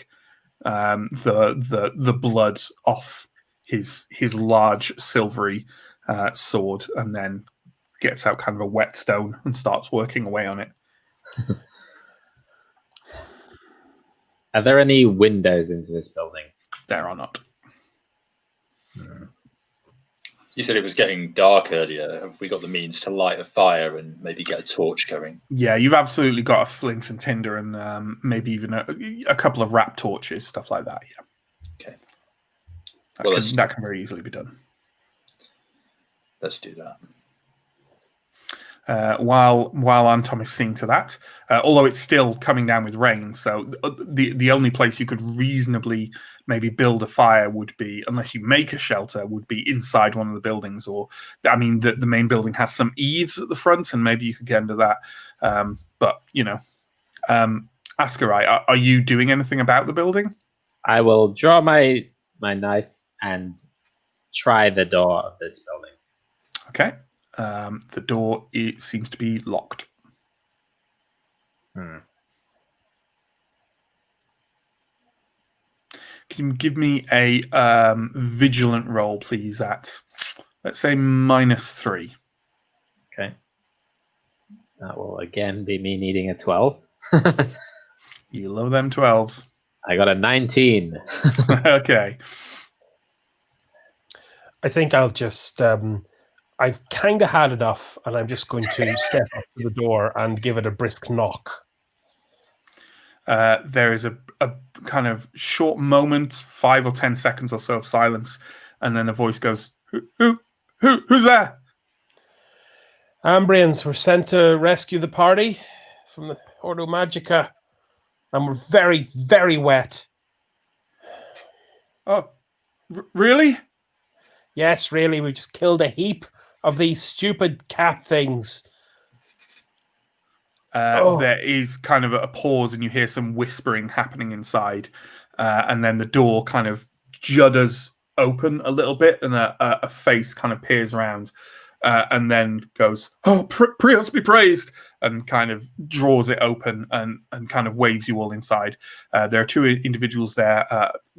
the blood off his large silvery sword, and then gets out kind of a whetstone and starts working away on it. Are there any windows into this building? There are not. You said it was getting dark earlier. Have we got the means to light a fire and maybe get a torch going? Yeah, you've absolutely got a flint and tinder and maybe even a couple of wrap torches, stuff like that. Yeah. Okay. That can very easily be done. Let's do that. While Anton is seeing to that, although it's still coming down with rain, so the only place you could reasonably maybe build a fire would be, unless you make a shelter, would be inside one of the buildings. Or, I mean, the main building has some eaves at the front, and maybe you could get into that. But Ascarai, are you doing anything about the building? I will draw my knife and try the door of this building. Okay. The door seems to be locked. Can you give me a vigilant roll, please, at, let's say, -3. Okay. That will again be me needing a 12. You love them 12s. I got a 19. Okay. I think I'll just. I've kind of had enough, and I'm just going to step up to the door and give it a brisk knock. There is a kind of short moment, 5 or 10 seconds or so of silence, and then a voice goes, "Who's there?" Ambrians were sent to rescue the party from the Ordo Magica, and we're very, very wet. Oh, really? Yes, really, we just killed a heap of these stupid cat things. There is kind of a pause, and you hear some whispering happening inside, and then the door kind of judders open a little bit, and a face kind of peers around, and then goes, "Oh, Prios be praised!" and kind of draws it open and kind of waves you all inside. There are two individuals there,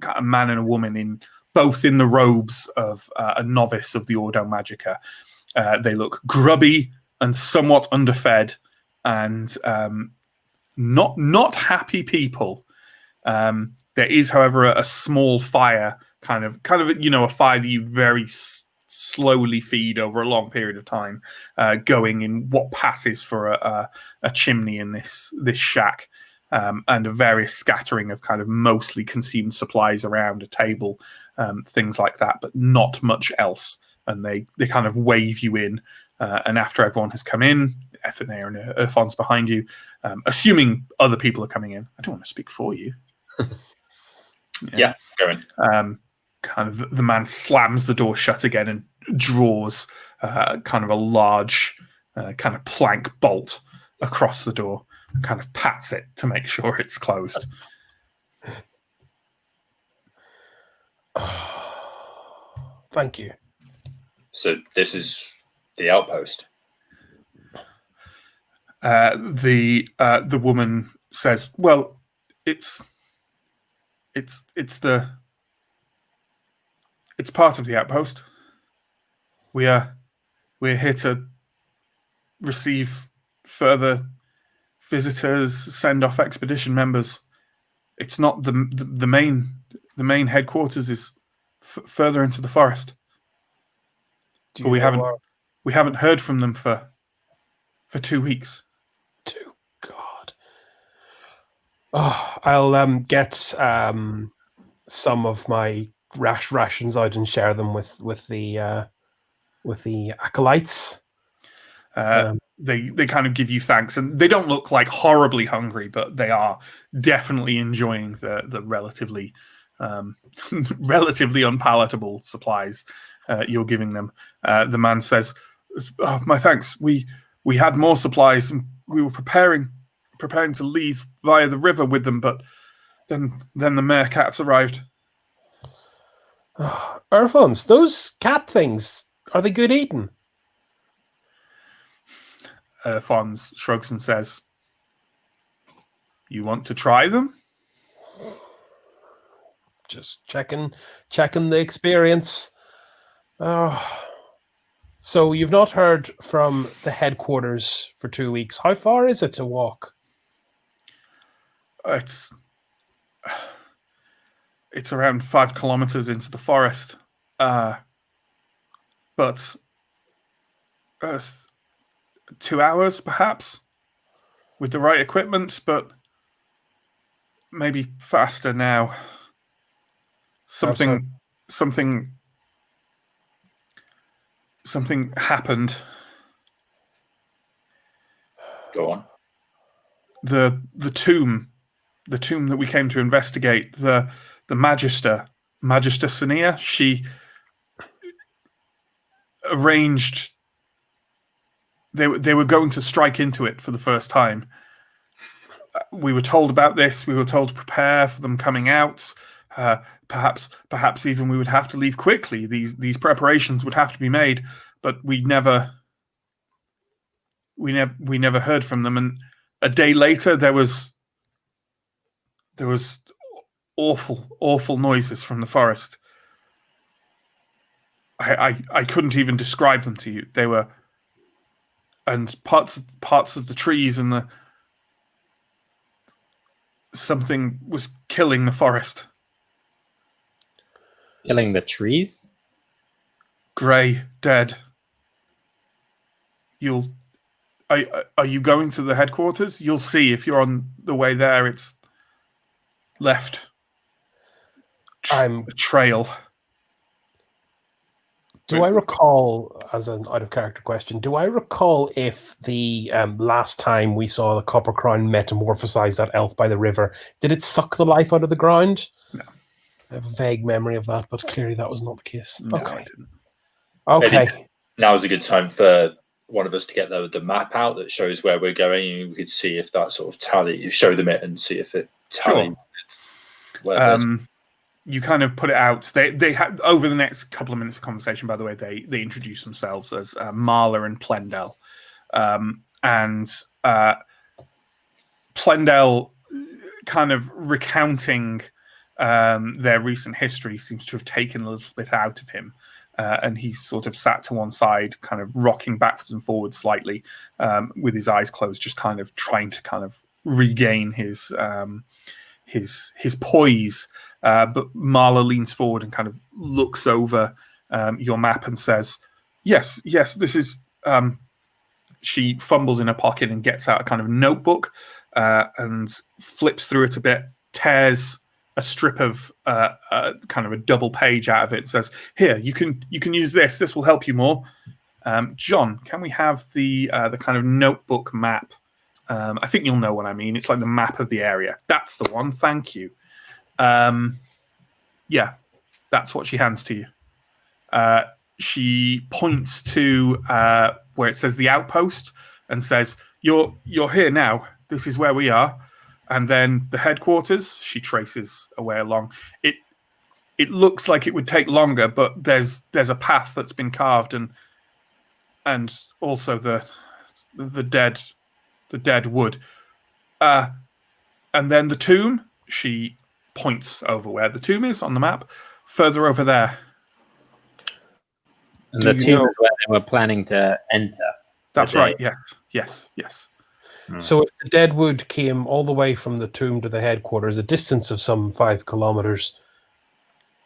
a man and a woman, both in the robes of a novice of the Ordo Magica. They look grubby and somewhat underfed, and not happy people. There is, however, a small fire, kind of a fire that you very slowly feed over a long period of time, going in what passes for a chimney in this shack, and a various scattering of kind of mostly consumed supplies around a table, things like that, but not much else. And they kind of wave you in, and after everyone has come in, Ephenea and Irfan's behind you, assuming other people are coming in. I don't want to speak for you. Yeah, go in. Kind of the man slams the door shut again and draws kind of a large kind of plank bolt across the door and kind of pats it to make sure it's closed. Thank you. So this is the outpost. The woman says, "Well, it's part of the outpost. We're here to receive further visitors, send off expedition members. It's not the main headquarters is further into the forest. But we haven't heard from them for 2 weeks." God. Oh, I'll get some of my rations out and share them with the acolytes. They kind of give you thanks, and they don't look like horribly hungry, but they are definitely enjoying the relatively relatively unpalatable supplies you're giving them. The man says, "Oh, my thanks. We had more supplies, and we were preparing to leave via the river with them, but then the meerkats arrived." Irfans, those cat things, are they good eating? Fons shrugs and says, "You want to try them?" Just checking the experience. So you've not heard from the headquarters for 2 weeks. How far is it to walk? It's around 5 kilometers into the forest. but 2 hours perhaps with the right equipment, but maybe faster now. Something happened. Go on. The tomb that we came to investigate, the Magister Sania, she arranged. They were going to strike into it for the first time. We were told about this. We were told to prepare for them coming out. Perhaps even we would have to leave quickly. These preparations would have to be made, but we never heard from them. And a day later, there was awful noises from the forest. I couldn't even describe them to you. They were, and parts of the trees and something was killing the forest. Killing the trees? Grey, dead. Are you going to the headquarters? You'll see if you're on the way there. It's left a trail. Do I recall, as an out of character question, do I recall if the last time we saw the Copper Crown metamorphosize that elf by the river, did it suck the life out of the ground? No. I have a vague memory of that, but clearly that was not the case. No, Okay. I didn't. Okay. Maybe now is a good time for one of us to get the map out that shows where we're going, and we could see if that sort of tally. You show them it and see if it tallies. Sure. You kind of put it out. They had, over the next couple of minutes of conversation, by the way, they introduce themselves as Marla and Plendel. And Plendel, kind of recounting their recent history, seems to have taken a little bit out of him. And he's sort of sat to one side, kind of rocking backwards and forwards slightly, with his eyes closed, just kind of trying to kind of regain his poise. But Marla leans forward and kind of looks over your map and says, yes, this is... she fumbles in her pocket and gets out a kind of notebook and flips through it a bit, tears a strip of kind of a double page out of it and says, here, you can use this. This will help you more. John, can we have the kind of notebook map? I think you'll know what I mean. It's like the map of the area. That's the one. Thank you. Yeah, that's what she hands to you. She points to where it says the outpost and says, "You're here now. This is where we are." And then the headquarters. She traces away along. It looks like it would take longer, but there's a path that's been carved, and also the dead wood. And then the tomb. She points over where the tomb is on the map, further over there. And the tomb is where they were planning to enter. That's right. Yes. So if the deadwood came all the way from the tomb to the headquarters, a distance of some 5 kilometers,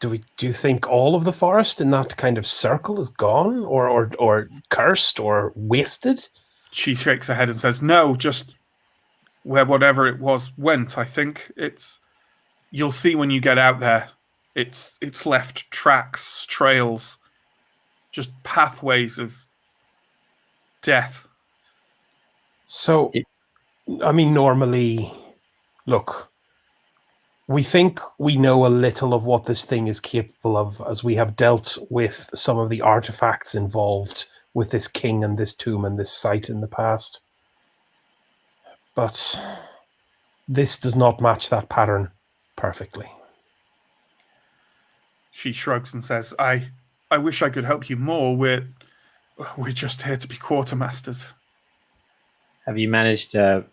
do you think all of the forest in that kind of circle is gone, or cursed, or wasted? She shakes her head and says, "No, just where whatever it was went. I think you'll see when you get out there. It's left tracks, trails, just pathways of death." So, I mean, normally, look, we think we know a little of what this thing is capable of, as we have dealt with some of the artifacts involved with this king and this tomb and this site in the past. But this does not match that pattern perfectly. She shrugs and says, I wish I could help you more. We're just here to be quartermasters." Have you managed to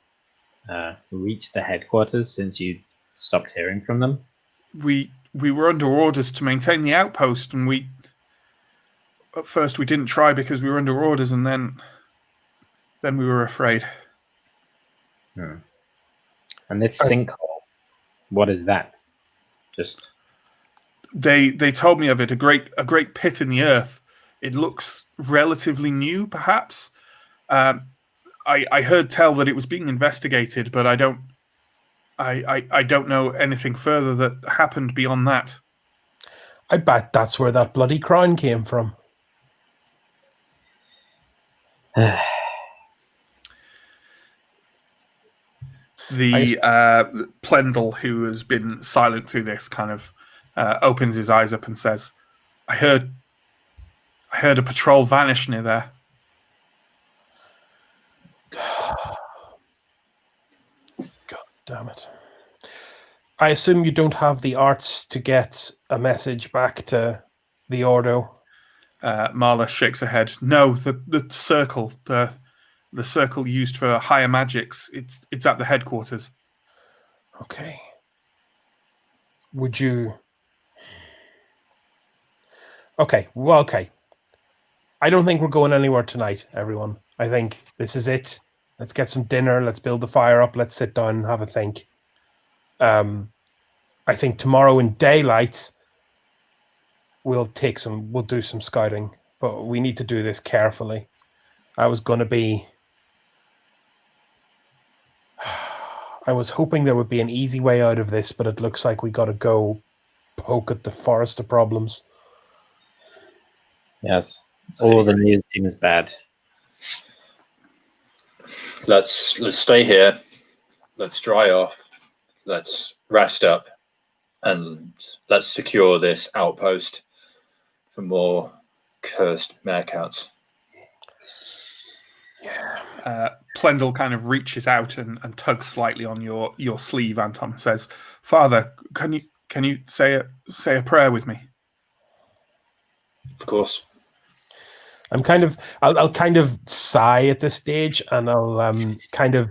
reach the headquarters since you stopped hearing from them? We were under orders to maintain the outpost, and at first we didn't try because we were under orders, and then we were afraid. And this sinkhole, what is that? Just they told me of it, a great pit in the earth. It looks relatively new, perhaps. I heard tell that it was being investigated, but I don't know anything further that happened beyond that. I bet that's where that bloody crown came from. The Plendel, who has been silent through this, kind of opens his eyes up and says, I heard a patrol vanish near there. God damn it. I assume you don't have the arts to get a message back to the Ordo. Marla shakes her head. No, the circle, the circle used for higher magics. It's at the headquarters. Okay. Would you? Okay. Well, okay. I don't think we're going anywhere tonight, everyone. I think this is it. Let's get some dinner. Let's build the fire up. Let's sit down and have a think. I think tomorrow in daylight we'll do some scouting, but we need to do this carefully. I was hoping there would be an easy way out of this, but it looks like we got to go poke at the forest of problems. Yes, all the news seems bad. Let's stay here. Let's dry off. Let's rest up, and let's secure this outpost for more cursed meerkats. Plendel kind of reaches out and tugs slightly on your sleeve. Anton says, "Father, can you say a prayer with me?" Of course. I'll kind of sigh at this stage, and I'll kind of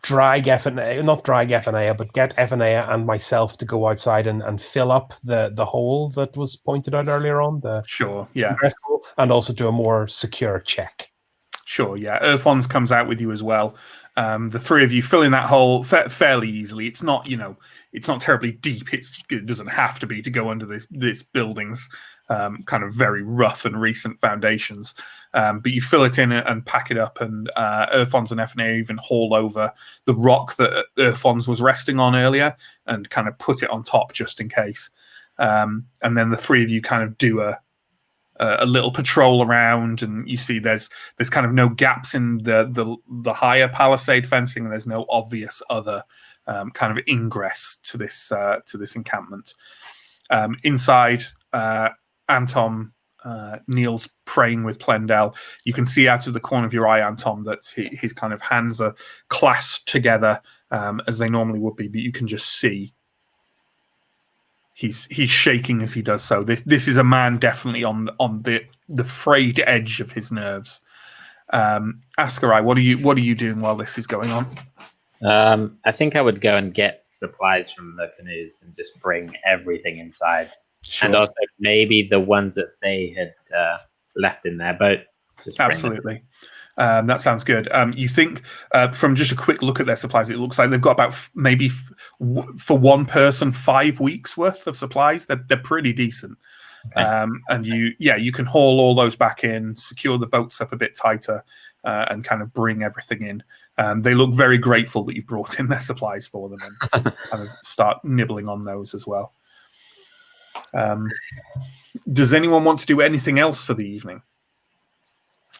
not drag Ephanea, but get Ephanea and myself to go outside and fill up the hole that was pointed out earlier on. Sure, yeah. And also do a more secure check. Sure, yeah. Earthons comes out with you as well. The three of you fill in that hole fairly easily. It's not, it's not terribly deep. It doesn't have to be to go under this building's kind of very rough and recent foundations. But you fill it in and pack it up, and Earthons and Ephanea even haul over the rock that Earthons was resting on earlier and kind of put it on top just in case. And then the three of you kind of do a little patrol around, and you see there's kind of no gaps in the higher palisade fencing, and there's no obvious other kind of ingress to this encampment. Inside, Anton kneels praying with Plendel. You can see out of the corner of your eye, Anton, that his kind of hands are clasped together as they normally would be, but you can just see he's shaking as he does so. This is a man definitely on the frayed edge of his nerves. Askarai, what are you doing while this is going on? I think I would go and get supplies from the canoes and just bring everything inside. Sure. And also maybe the ones that they had left in their boat. Absolutely. That sounds good. You think from just a quick look at their supplies, it looks like they've got about maybe for one person 5 weeks worth of supplies. They're pretty decent. Okay. And you can haul all those back in, secure the boats up a bit tighter, and kind of bring everything in. They look very grateful that you've brought in their supplies for them, and kind of start nibbling on those as well. Does anyone want to do anything else for the evening?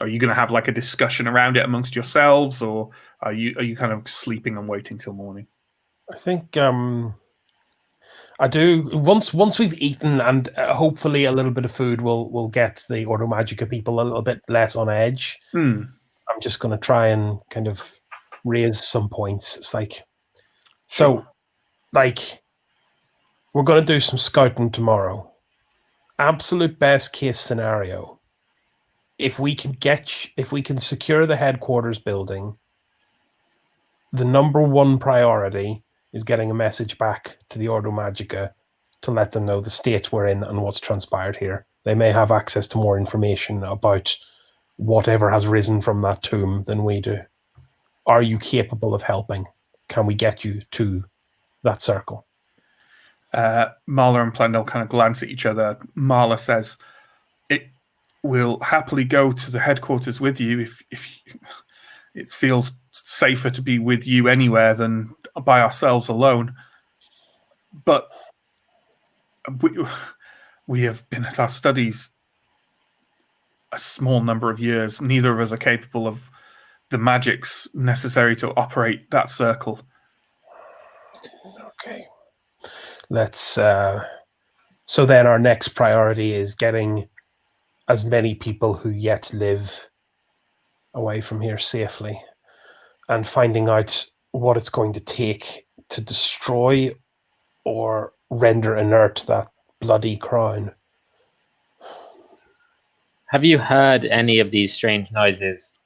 Are you going to have like a discussion around it amongst yourselves, or are you kind of sleeping and waiting till morning? I think I do. Once we've eaten and hopefully a little bit of food will get the Ordo Magica people a little bit less on edge. I'm just going to try and kind of raise some points. It's like, so, like, we're going to do some scouting tomorrow. Absolute best case scenario, if we can secure the headquarters building, the number one priority is getting a message back to the Ordo Magica to let them know the state we're in and what's transpired here. They may have access to more information about whatever has risen from that tomb than we do. Are you capable of helping? Can we get you to that circle? Marla and Plendel kind of glance at each other. Marla says, we'll happily go to the headquarters with you if it feels safer to be with you anywhere than by ourselves alone. But we have been at our studies a small number of years. Neither of us are capable of the magics necessary to operate that circle. Okay. Let's. So then, our next priority is getting as many people who yet live away from here safely, and finding out what it's going to take to destroy or render inert that bloody crown. Have you heard any of these strange noises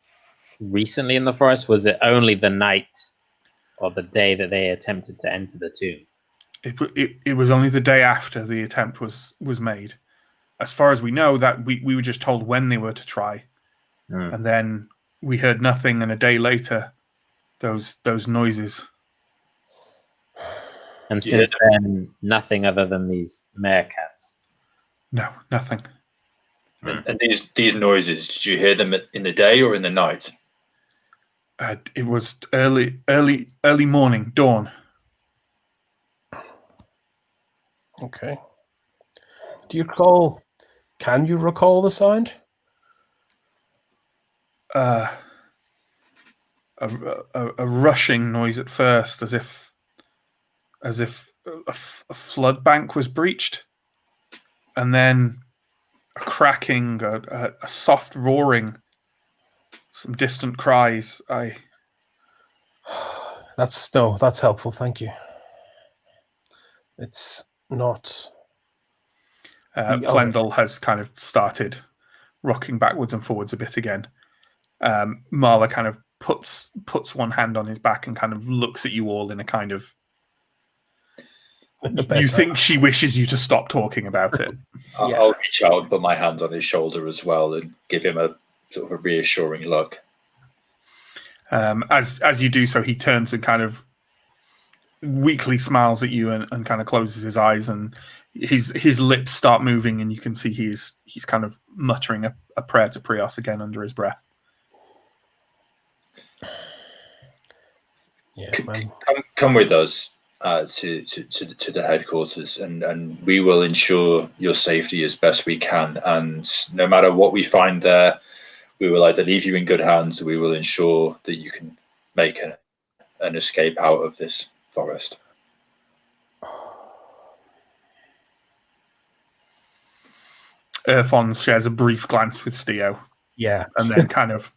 recently in the forest? Was it only the night or the day that they attempted to enter the tomb? It was only the day after the attempt was made. As far as we know, that we were just told when they were to try, and then we heard nothing. And a day later, those noises. And since then, nothing other than these meerkats. No, nothing. And these noises, did you hear them in the day or in the night? It was early morning, dawn. Okay. Do you recall? Can you recall the sound? A rushing noise at first, as if a flood bank was breached, and then a cracking, a soft roaring, some distant cries. That's helpful. Thank you. It's not. Plendel has kind of started rocking backwards and forwards a bit again. Marla kind of puts one hand on his back and kind of looks at you all in a kind of. You think she wishes you to stop talking about it. I'll reach out and put my hand on his shoulder as well and give him a sort of a reassuring look. As you do so, he turns and kind of weakly smiles at you and kind of closes his eyes, and his lips start moving, and you can see he's kind of muttering a prayer to Prios again under his breath. Yeah, come with us to the headquarters, and we will ensure your safety as best we can. And no matter what we find there, we will either leave you in good hands, or we will ensure that you can make an escape out of this forest. Erfon shares a brief glance with Steo. Yeah. And then kind of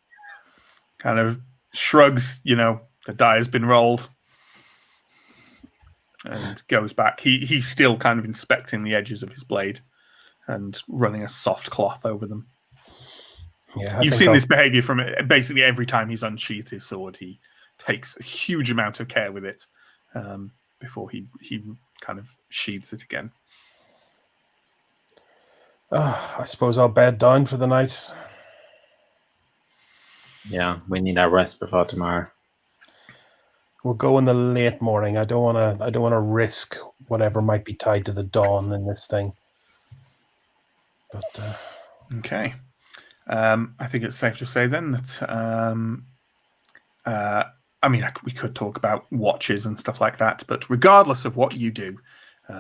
shrugs, the die has been rolled, and goes back. He's still kind of inspecting the edges of his blade and running a soft cloth over them. Yeah, You've seen this behavior from basically every time he's unsheathed his sword. He takes a huge amount of care with it before he kind of sheathes it again. I suppose I'll bed down for the night. Yeah, we need our rest before tomorrow. We'll go in the late morning. I don't want to risk whatever might be tied to the dawn in this thing. But okay, I think it's safe to say then that we could talk about watches and stuff like that, but regardless of what you do,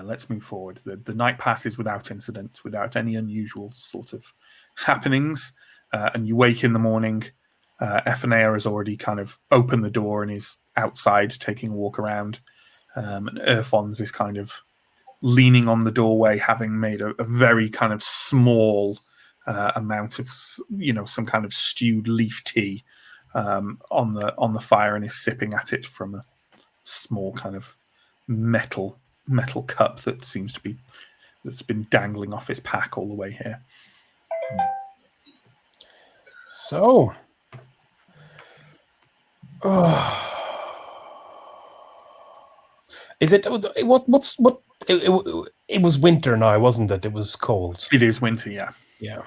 let's move forward. The night passes without incident, without any unusual sort of happenings, and you wake in the morning. Ephanea has already kind of opened the door and is outside taking a walk around. And Erfons is kind of leaning on the doorway, having made a very kind of small amount of, some kind of stewed leaf tea on the fire, and is sipping at it from a small kind of metal cup that seems to be that's been dangling off his pack all the way here. So. Is it what it was winter now, wasn't it? It was cold. It is winter, yeah. Yeah.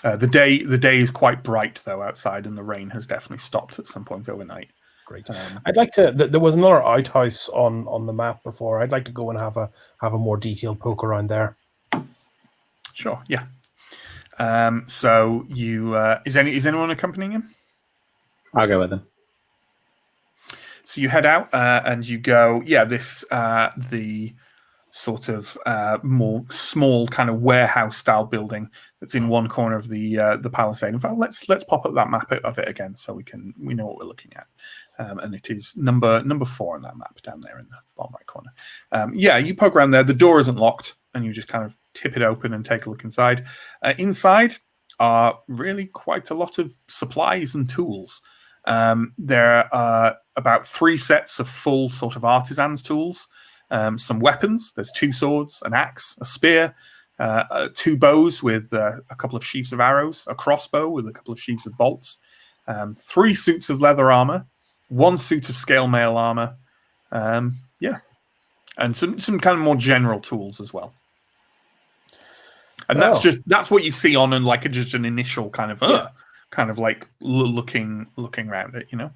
The day is quite bright though outside, and the rain has definitely stopped at some point overnight. Great. I'd like to. There was another outhouse on the map before. I'd like to go and have a more detailed poke around there. Sure. Yeah. So you is anyone accompanying him? I'll go with him. So you head out and you go. Yeah, this the sort of more small kind of warehouse style building that's in one corner of the palisade. In fact, let's pop up that map of it again so we know what we're looking at. And it is number 4 on that map down there in the bottom right corner. Yeah, you poke around there. The door isn't locked, and you just kind of tip it open and take a look inside. Inside are really quite a lot of supplies and tools. There are about 3 sets of full sort of artisan's tools. Some weapons. There's 2 swords, an axe, a spear, 2 bows with a couple of sheaves of arrows, a crossbow with a couple of sheaves of bolts, 3 suits of leather armor, 1 suit of scale mail armor, yeah, and some kind of more general tools as well. And that's what you see on and like just an initial kind of like looking around it, you know.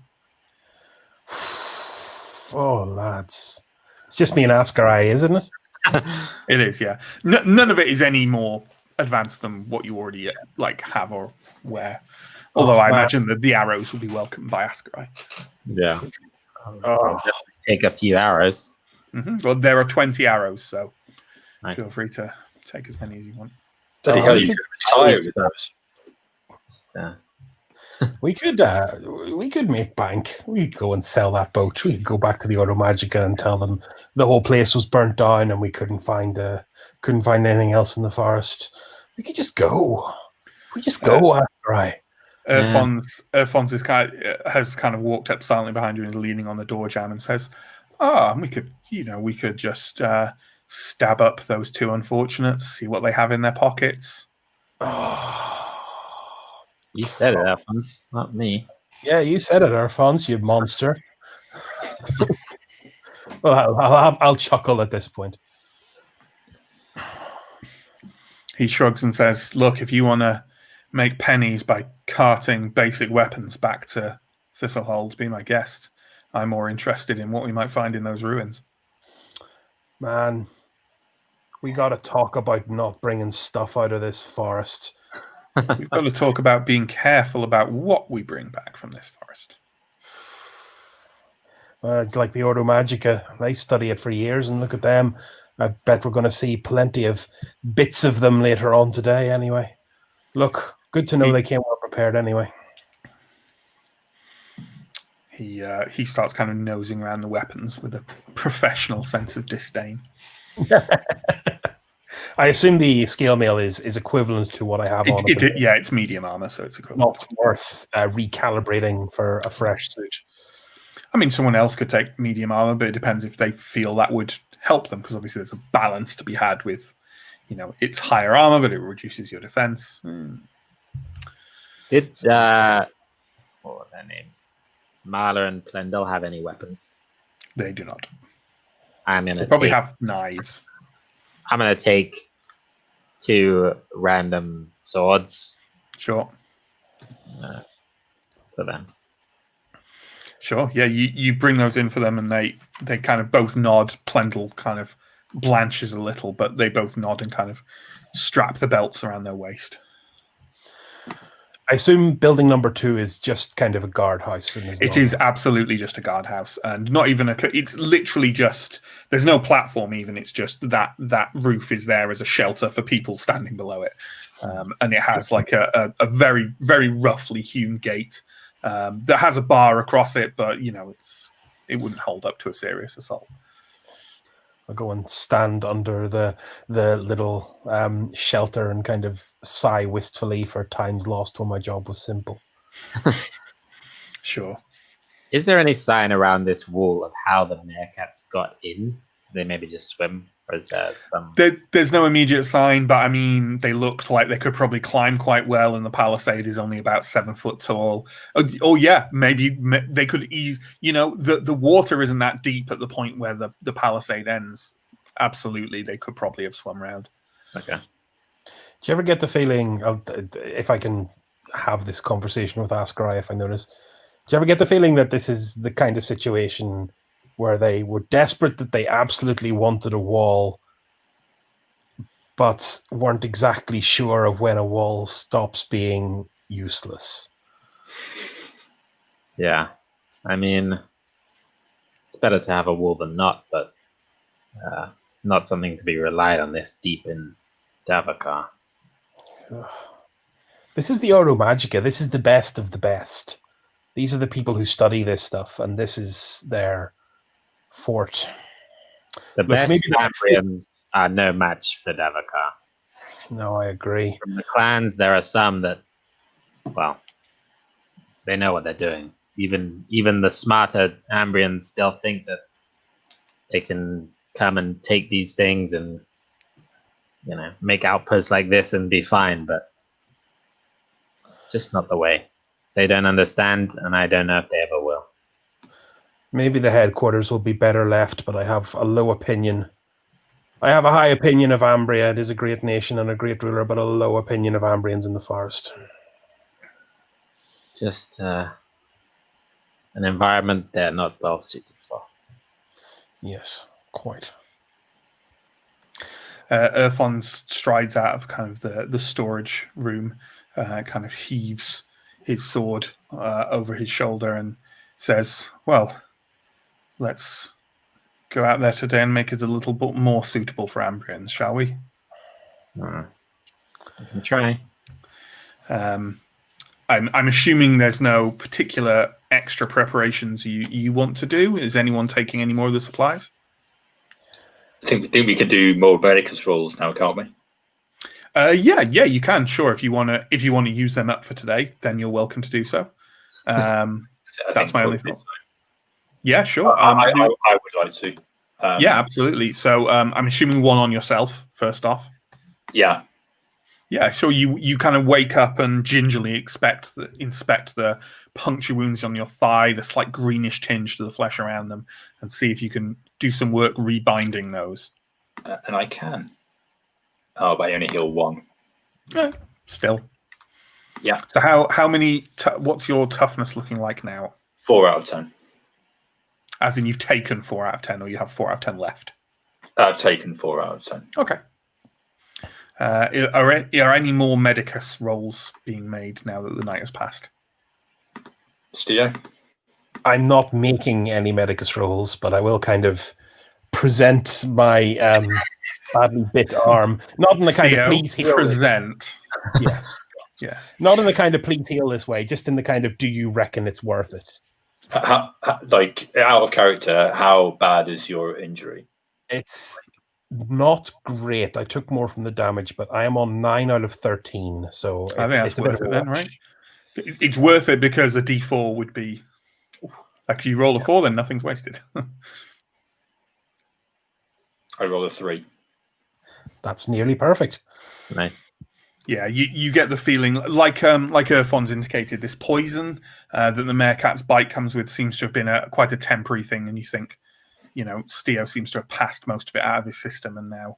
Oh, lads. It's just me and Ascarai, isn't it? It is, yeah. None of it is any more advanced than what you already like have or wear. Although I imagine that the arrows will be welcomed by Ascarai. Yeah. I'll definitely take a few arrows. Well, there are 20 arrows, so Nice. feel free to take as many as you want. Bloody hell, you could retire with those. Just, We could make bank. We could go and sell that boat. We could go back to the Automagica and tell them the whole place was burnt down and we couldn't find anything else in the forest. We could just go. We just go, Ascarai. Erfons has kind of walked up silently behind you and is leaning on the door jamb and says, we could just stab up those 2 unfortunates, see what they have in their pockets. you said it, Alphonse, not me. Yeah, you said it, Erfons, you monster. Well, I'll chuckle at this point. He shrugs and says, look, if you want to make pennies by carting basic weapons back to Thistlehold, be my guest. I'm more interested in what we might find in those ruins. Man, we got to talk about not bringing stuff out of this forest. We've got to talk about being careful about what we bring back from this forest. Like the Automagica, they study it for years, and look at them. I bet we're going to see plenty of bits of them later on today anyway. Look, good to know they came well prepared anyway. He starts kind of nosing around the weapons with a professional sense of disdain. I assume the scale mail is equivalent to what I have on it. Yeah, it's medium armor, so it's equivalent. Not worth recalibrating for a fresh suit. I mean, someone else could take medium armor, but it depends if they feel that would help them, because obviously there's a balance to be had with, it's higher armor, but it reduces your defense. Did what were their names? Marla and Clendel have any weapons? They do not. They probably have knives. I'm gonna take 2 random swords. Sure. For them. Sure. Yeah, you bring those in for them, and they kind of both nod. Plendel kind of blanches a little, but they both nod and kind of strap the belts around their waist. I assume building number 2 is just kind of a guardhouse. It is absolutely just a guardhouse, and not even it's literally just, there's no platform even, it's just that roof is there as a shelter for people standing below it. And it has like a very, very roughly hewn gate that has a bar across it, but it wouldn't hold up to a serious assault. I'll go and stand under the little shelter and kind of sigh wistfully for times lost when my job was simple. Sure. Is there any sign around this wall of how the meerkats got in? They maybe just swim, or is there some? There's no immediate sign, but I mean, they looked like they could probably climb quite well, and the palisade is only about 7 foot tall. Oh yeah, maybe they could ease. The water isn't that deep at the point where the palisade ends. Absolutely, they could probably have swum around. Okay. Do you ever get the feeling of, if I can have this conversation with Ascarai, if I notice, do you ever get the feeling that this is the kind of situation where they were desperate, that they absolutely wanted a wall, but weren't exactly sure of when a wall stops being useless. Yeah. I mean, it's better to have a wall than not, but not something to be relied on this deep in Davokar. This is the Oro Magica. This is the best of the best. These are the people who study this stuff, and this is their fort. The Look, best maybe Ambrians are no match for Davokar. No, I agree. From the clans, there are some that, well, they know what they're doing. Even the smarter Ambrians still think that they can come and take these things and, you know, make outposts like this and be fine, but it's just not the way. They don't understand, and I don't know if they ever will. Maybe the headquarters will be better left, but I have a low opinion. I have a high opinion of Ambria. It is a great nation and a great ruler, but a low opinion of Ambrians in the forest. Just an environment they're not well suited for. Yes, quite. Erfon strides out of kind of the storage room, kind of heaves his sword over his shoulder and says, well, let's go out there today and make it a little bit more suitable for Ambrians, shall we? We can try. I'm assuming there's no particular extra preparations you want to do. Is anyone taking any more of the supplies? I think we could do more medicus rolls now, can't we? Yeah, you can. Sure, if you want to use them up for today, then you're welcome to do so. That's my only thought. Yeah, sure. I would like to. Yeah, absolutely. So I'm assuming one on yourself first off. Yeah. Yeah, so you kind of wake up and gingerly inspect the puncture wounds on your thigh, the slight greenish tinge to the flesh around them, and see if you can do some work rebinding those. And I can. Oh, but I only heal one. Yeah, still. Yeah. So how many? What's your toughness looking like now? 4 out of 10. As in, you've taken 4 out of 10, or you have 4 out of 10 left? I've taken 4 out of 10. Okay. Are any more medicus rolls being made now that the night has passed? Stio? I'm not making any medicus rolls, but I will kind of present my badly bit arm. Not in the kind of please heal present. Yeah. Yeah. Not in the kind of please heal this way, just in the kind of do you reckon it's worth it? Like, out of character, how bad is your injury? It's not great. I took more from the damage, but I am on 9 out of 13. So I think that's worth it then, right? It's worth it because a D4 would be like if you roll a 4, then nothing's wasted. I roll a 3. That's nearly perfect. Nice. Yeah, you get the feeling like Erfon's indicated, this poison that the meerkat's bite comes with seems to have been quite a temporary thing, and you think, Stio seems to have passed most of it out of his system, and now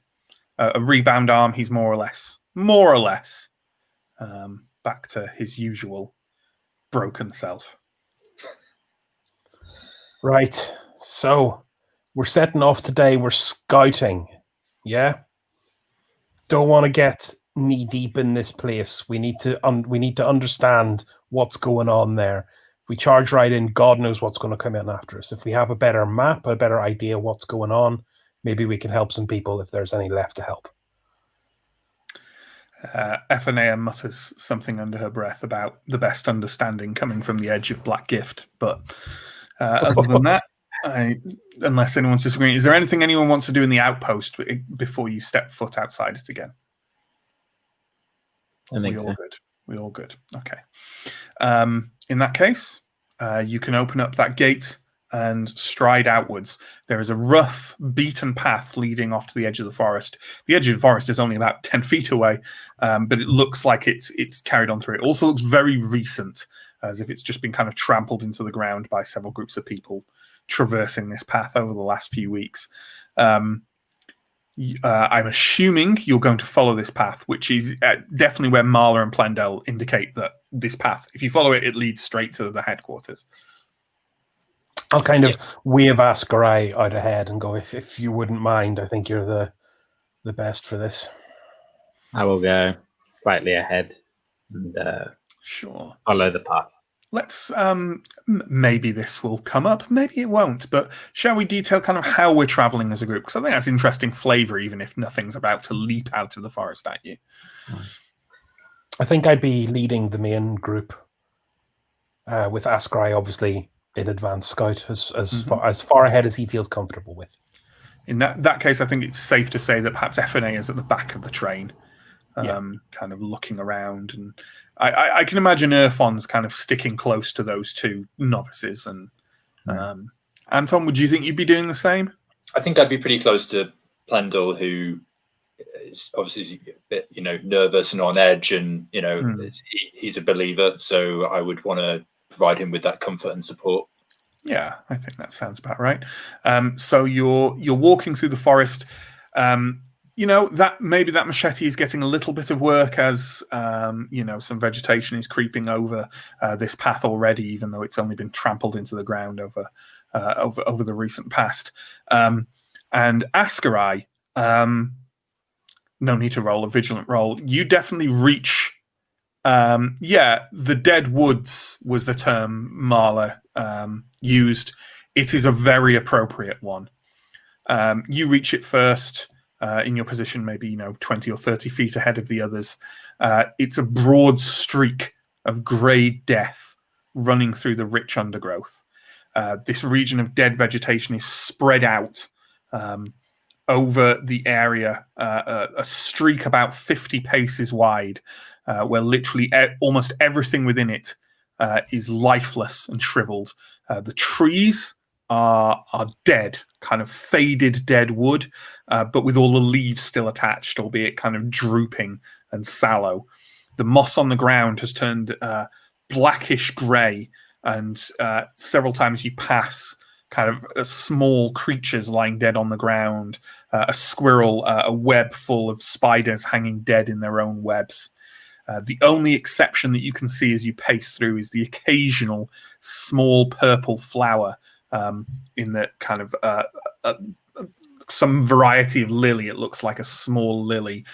a rebound arm, he's more or less back to his usual broken self. Right. So we're setting off today. We're scouting. Yeah. Don't want to get knee deep in this place. We need to understand what's going on there. If we charge right in, God knows what's going to come in after us. If we have a better map, a better idea what's going on, maybe we can help some people if there's any left to help. Ephanea mutters something under her breath about the best understanding coming from the edge of Black Gift. But other than that, unless anyone's disagreeing, is there anything anyone wants to do in the outpost before you step foot outside it again? I think so. We all good. Okay. In that case, you can open up that gate and stride outwards. There is a rough, beaten path leading off to the edge of the forest. The edge of the forest is only about 10 feet away, but it looks like it's carried on through. It also looks very recent, as if it's just been kind of trampled into the ground by several groups of people traversing this path over the last few weeks. I'm assuming you're going to follow this path, which is definitely where Marla and Plendel indicate that this path, if you follow it, it leads straight to the headquarters. I'll kind of wave Ascarai out ahead and go, if you wouldn't mind, I think you're the best for this. I will go slightly ahead and Sure. follow the path. Let's maybe this will come up, maybe it won't, but shall we detail kind of how we're traveling as a group? Because I think that's interesting flavor, even if nothing's about to leap out of the forest at you. I think I'd be leading the main group, with Askrai obviously in advance scout as far ahead as he feels comfortable with. In that case, I think it's safe to say that perhaps FNA is at the back of the train, kind of looking around, and I can imagine Irfon's kind of sticking close to those two novices. And Anton, would you think you'd be doing the same? I think I'd be pretty close to Plendel, who is obviously a bit, nervous and on edge, and he's a believer, so I would want to provide him with that comfort and support. Yeah, I think that sounds about right. So you're walking through the forest. That maybe that machete is getting a little bit of work as some vegetation is creeping over this path already, even though it's only been trampled into the ground over the recent past. And Askarai, no need to roll a vigilant roll. You definitely reach. The dead woods was the term Marla used. It is a very appropriate one. You reach it first. In your position, maybe 20 or 30 feet ahead of the others. It's a broad streak of grey death running through the rich undergrowth. This region of dead vegetation is spread out over the area, a streak about 50 paces wide, where literally almost everything within it is lifeless and shriveled. The trees are dead, kind of faded dead wood, but with all the leaves still attached, albeit kind of drooping and sallow. The moss on the ground has turned blackish grey, and several times you pass kind of small creatures lying dead on the ground, a squirrel, a web full of spiders hanging dead in their own webs. The only exception that you can see as you pace through is the occasional small purple flower in the kind of some variety of lily. It looks like a small lily,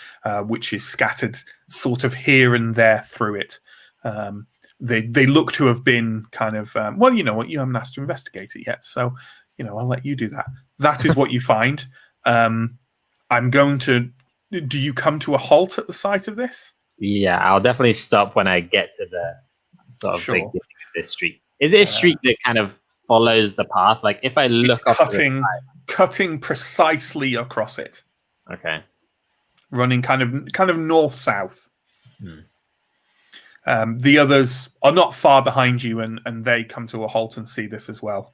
which is scattered sort of here and there through it. They look to have been kind of, you know what, you haven't asked to investigate it yet, so, I'll let you do that. That is what you find. I'm going to, do you come to a halt at the sight of this? Yeah, I'll definitely stop when I get to the sort of Sure. beginning of this street. Is it a street that kind of follows the path? Like if I look up cutting precisely across it. Okay. Running kind of north-south. The others are not far behind you, and they come to a halt and see this as well.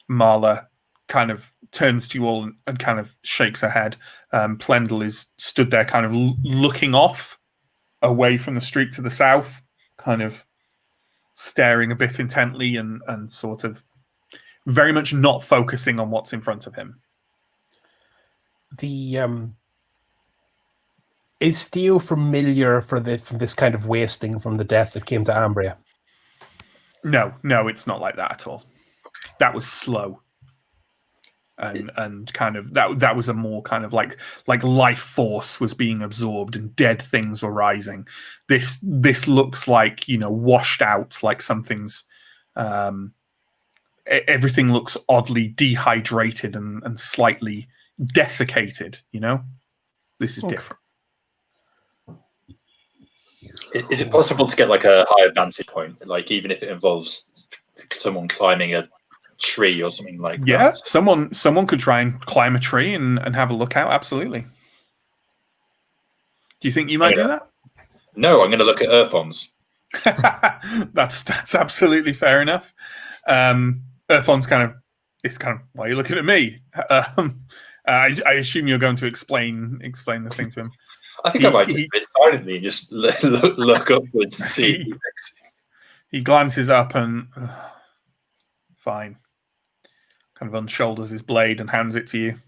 Marla kind of turns to you all and kind of shakes her head. Plendel is stood there kind of looking off away from the street to the south, kind of staring a bit intently and sort of very much not focusing on what's in front of him. Is Theo familiar from this kind of wasting from the death that came to Ambria? No, it's not like that at all. That was slow. And kind of that was a more kind of like life force was being absorbed and dead things were rising. This looks like, washed out, like something's everything looks oddly dehydrated and slightly desiccated, This is different. Is it possible to get like a higher vantage point, like even if it involves someone climbing a tree or something like that? Yeah, someone could try and climb a tree and have a look out. Absolutely. Do you think you might do that? No, I'm going to look at Irfon's. That's absolutely fair enough. Irfon's kind of, why are you looking at me? I assume you're going to explain the thing to him. I think I might just bit silently and just look upwards to see. He glances up and fine. Kind of unshoulders his blade and hands it to you.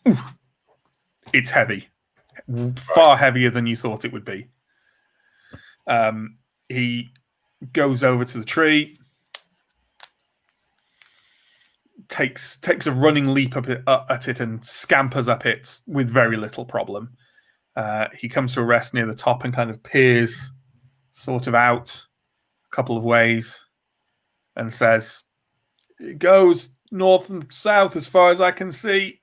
Oof. It's heavy. Far heavier than you thought it would be. He goes over to the tree, takes a running leap at it and scampers up it with very little problem. He comes to a rest near the top and kind of peers sort of out a couple of ways and says, "It goes north and south as far as I can see."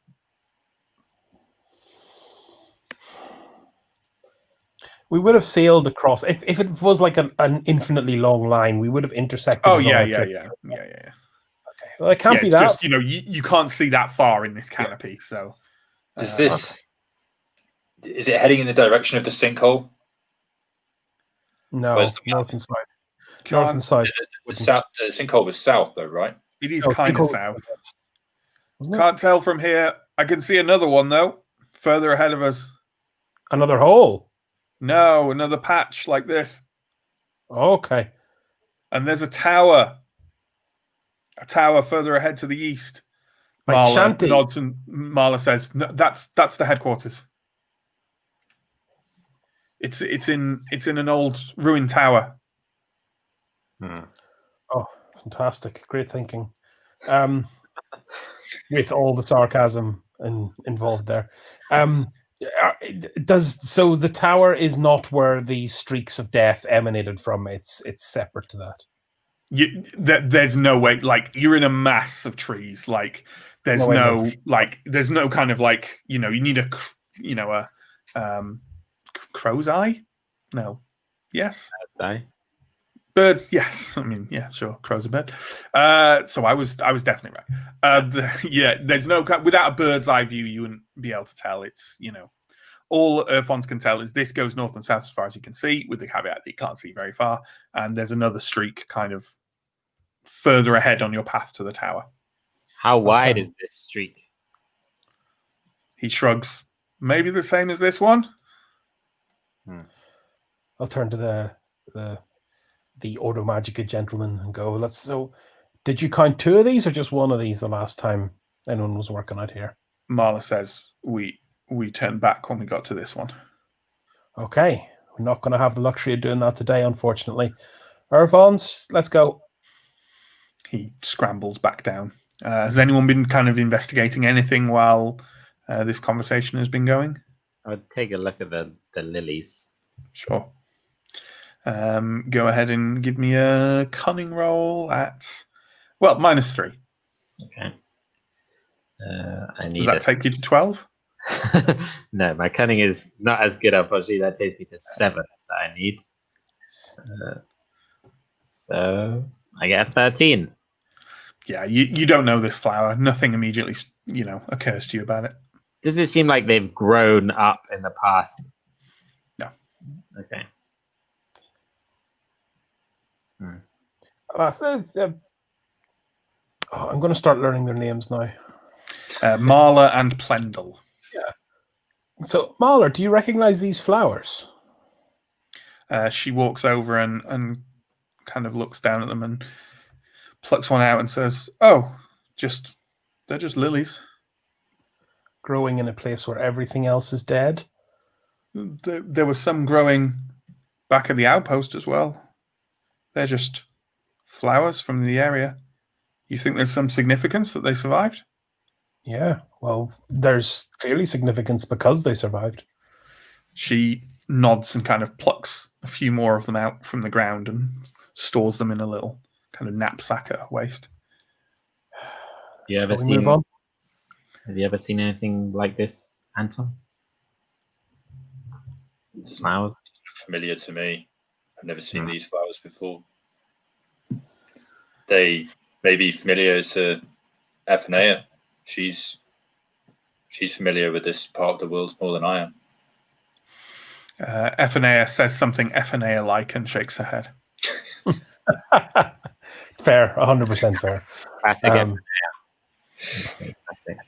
We would have sailed across if it was like an infinitely long line. We would have intersected. Oh it yeah. Okay, well, it Yeah, can't be it's that. just, you can't see that far in this canopy. So Does this is it heading in the direction of the sinkhole? No, Where's the north and south. North and south. The sinkhole was south, though, right? It is No, kind of sinkhole- south. Wasn't it? Can't tell from here. I can see another one though, further ahead of us. Another hole. No, another patch like this. Okay. And there's a tower. A tower further ahead to the east. Like Marla Shanty. nods and Marla says, "No, that's the headquarters. It's in an old ruined tower." Oh, fantastic! Great thinking. With all the sarcasm involved there. So the tower is not where these streaks of death emanated from. It's separate to that. There's no way. Like, you're in a mass of trees. Like, there's there's no kind of like, you need a crow's eye. No. Yes. Birds, yes. I mean, yeah, sure. Crow's a bird. So I was definitely right. Yeah, there's no, without a bird's eye view, you wouldn't be able to tell. It's, all Earthons can tell is this goes north and south as far as you can see, with the caveat that you can't see very far. And there's another streak kind of further ahead on your path to the tower. How wide is this streak? He shrugs. Maybe the same as this one. I'll turn to the Ordo Magica gentleman and go, so did you count 2 of these or just 1 of these the last time anyone was working out here? Marla says, we turned back when we got to this one. Okay. We're not going to have the luxury of doing that today, unfortunately. Irvons, let's go. He scrambles back down. Has anyone been kind of investigating anything while this conversation has been going? I would take a look at the lilies. Sure. Go ahead and give me a cunning roll at, -3. Okay. Does that take you to 12? No, my cunning is not as good, unfortunately. That takes me to 7 that I need. So I get a 13. Yeah, you don't know this flower. Nothing immediately, occurs to you about it. Does it seem like they've grown up in the past? No. Okay. I'm going to start learning their names now. Marla and Plendel. Yeah. So, Marla, do you recognize these flowers? She walks over and kind of looks down at them and plucks one out and says, "Oh, they're just lilies. Growing in a place where everything else is dead?" There was some growing back at the outpost as well. They're just flowers from the area. You think there's some significance that they survived?" Yeah, well, there's clearly significance because they survived. She nods and kind of plucks a few more of them out from the ground and stores them in a little kind of knapsack at her waist. Have you ever seen anything like this, Anton? These flowers? Familiar to me. I've never seen these flowers before. They may be familiar to Ephenea. She's familiar with this part of the world more than I am. Ephenea says something Ephenea-like and shakes her head. Fair, 100% fair. Classic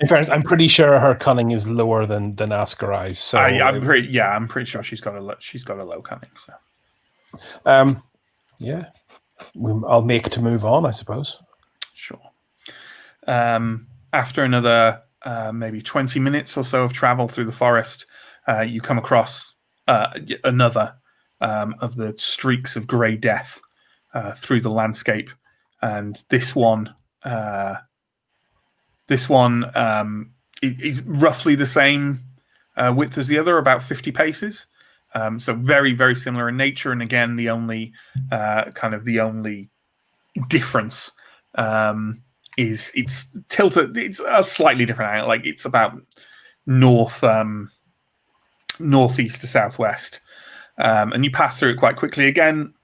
In fairness, I'm pretty sure her cunning is lower than Ascarai's. So I'm pretty sure she's got a low cunning. So, yeah, I'll make to move on, I suppose. Sure. After another maybe 20 minutes or so of travel through the forest, you come across another of the streaks of grey death through the landscape, and this one This one is roughly the same width as the other, about 50 paces. So very, very similar in nature. And again, the only difference is it's tilted. It's a slightly different angle. Like it's about northeast to southwest, and you pass through it quite quickly. Again,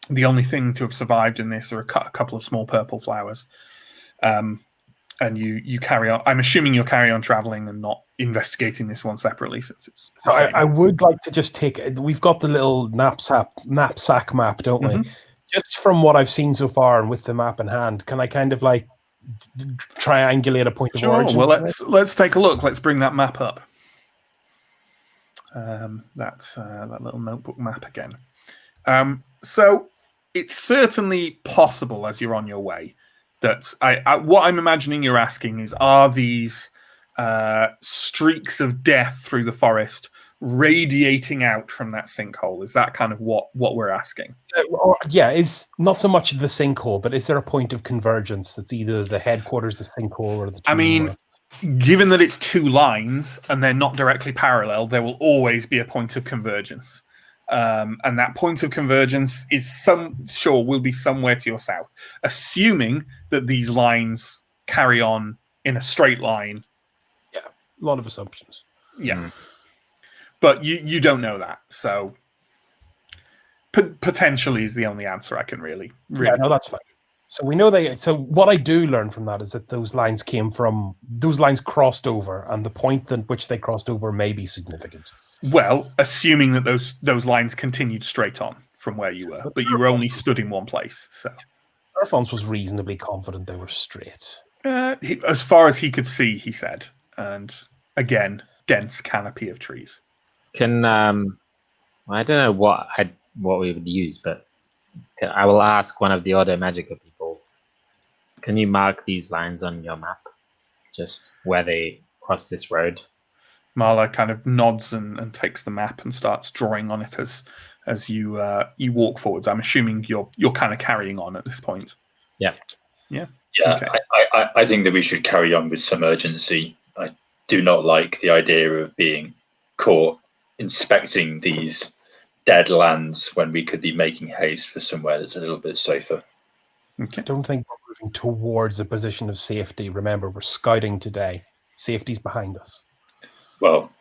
the only thing to have survived in this are a couple of small purple flowers. And you carry on. I'm assuming you'll carry on traveling and not investigating this one separately, since it's. So I would like to just take. We've got the little knapsack map, don't we? Just from what I've seen so far, and with the map in hand, can I kind of like triangulate a point of origin? Well, let's take a look. Let's bring that map up. That's that little notebook map again. So it's certainly possible as you're on your way that what I'm imagining you're asking is, are these streaks of death through the forest radiating out from that sinkhole? Is that kind of what we're asking? Yeah, is not so much the sinkhole, but is there a point of convergence that's either the headquarters, the sinkhole, or the? I mean, given that it's two lines and they're not directly parallel, there will always be a point of convergence. And that point of convergence is will be somewhere to your south, assuming that these lines carry on in a straight line. Yeah, a lot of assumptions. Yeah, but you don't know that, so potentially is the only answer I can really. Yeah, no, that's fine. So we know So what I do learn from that is that those lines crossed over, and the point at which they crossed over may be significant. Well, assuming that those lines continued straight on from where you were, but you were only stood in one place. So Alphonse was reasonably confident they were straight. As far as he could see, he said. And again, dense canopy of trees. Can I don't know what we would use, but I will ask one of the Ordo Magica people. Can you mark these lines on your map, just where they cross this road? Marla kind of nods and takes the map and starts drawing on it as you walk forwards. I'm assuming you're kind of carrying on at this point. Yeah. Okay. I think that we should carry on with some urgency. I do not like the idea of being caught inspecting these dead lands when we could be making haste for somewhere that's a little bit safer. Okay. I don't think we're moving towards a position of safety. Remember, we're scouting today. Safety's behind us. Well,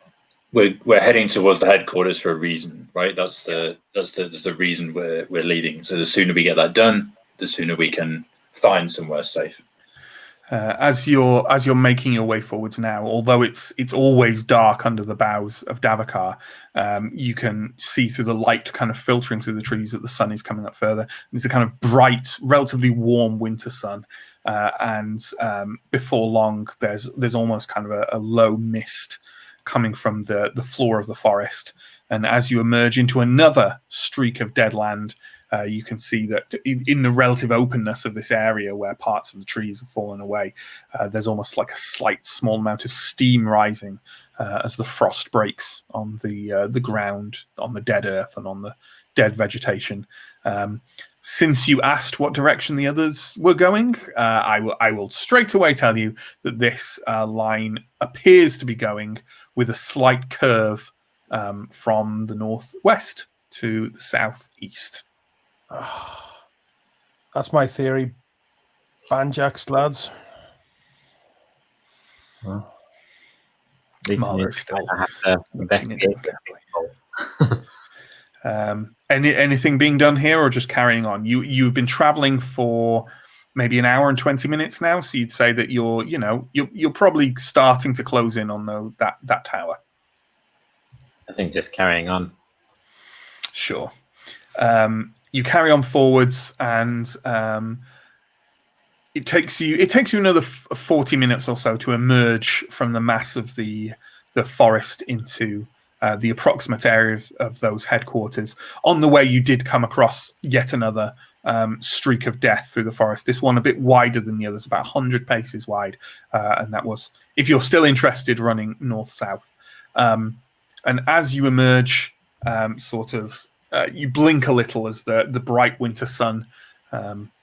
we're heading towards the headquarters for a reason, right? That's the reason we're leaving. So the sooner we get that done, the sooner we can find somewhere safe. As you're making your way forwards now, although it's always dark under the boughs of Davokar, you can see through the light kind of filtering through the trees that the sun is coming up further. It's a kind of bright, relatively warm winter sun, and before long, there's almost kind of a low mist coming from the floor of the forest. And as you emerge into another streak of dead land, you can see that in the relative openness of this area where parts of the trees have fallen away, there's almost like a small amount of steam rising as the frost breaks on the ground, on the dead earth and on the dead vegetation. Since you asked what direction the others were going, I will straight away tell you that this line appears to be going with a slight curve from the northwest to the southeast. That's my theory. Banjaks, lads. Well, at least Mahler means still I have to investigate this. Anything being done here, or just carrying on? You've been traveling for maybe an hour and 20 minutes now, so you'd say that you're probably starting to close in on that tower. I think just carrying on. Sure. You carry on forwards, and it takes you another 40 minutes or so to emerge from the mass of the forest into the approximate area of those headquarters. On the way, you did come across yet another streak of death through the forest. This one a bit wider than the others, about 100 paces wide, and that was, if you're still interested, running north-south. And as you emerge, you blink a little as the bright winter sun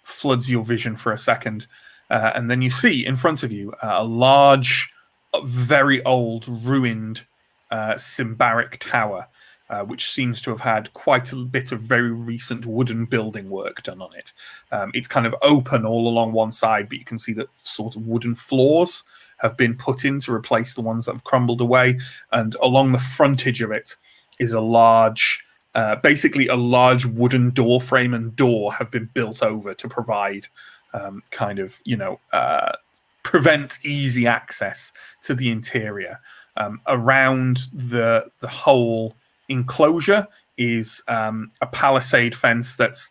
floods your vision for a second, and then you see in front of you a large, very old, ruined Symbaric tower, which seems to have had quite a bit of very recent wooden building work done on it. It's kind of open all along one side, but you can see that sort of wooden floors have been put in to replace the ones that have crumbled away. And along the frontage of it is a large, basically a large wooden door frame and door have been built over to provide prevent easy access to the interior. Around the whole enclosure is a palisade fence that's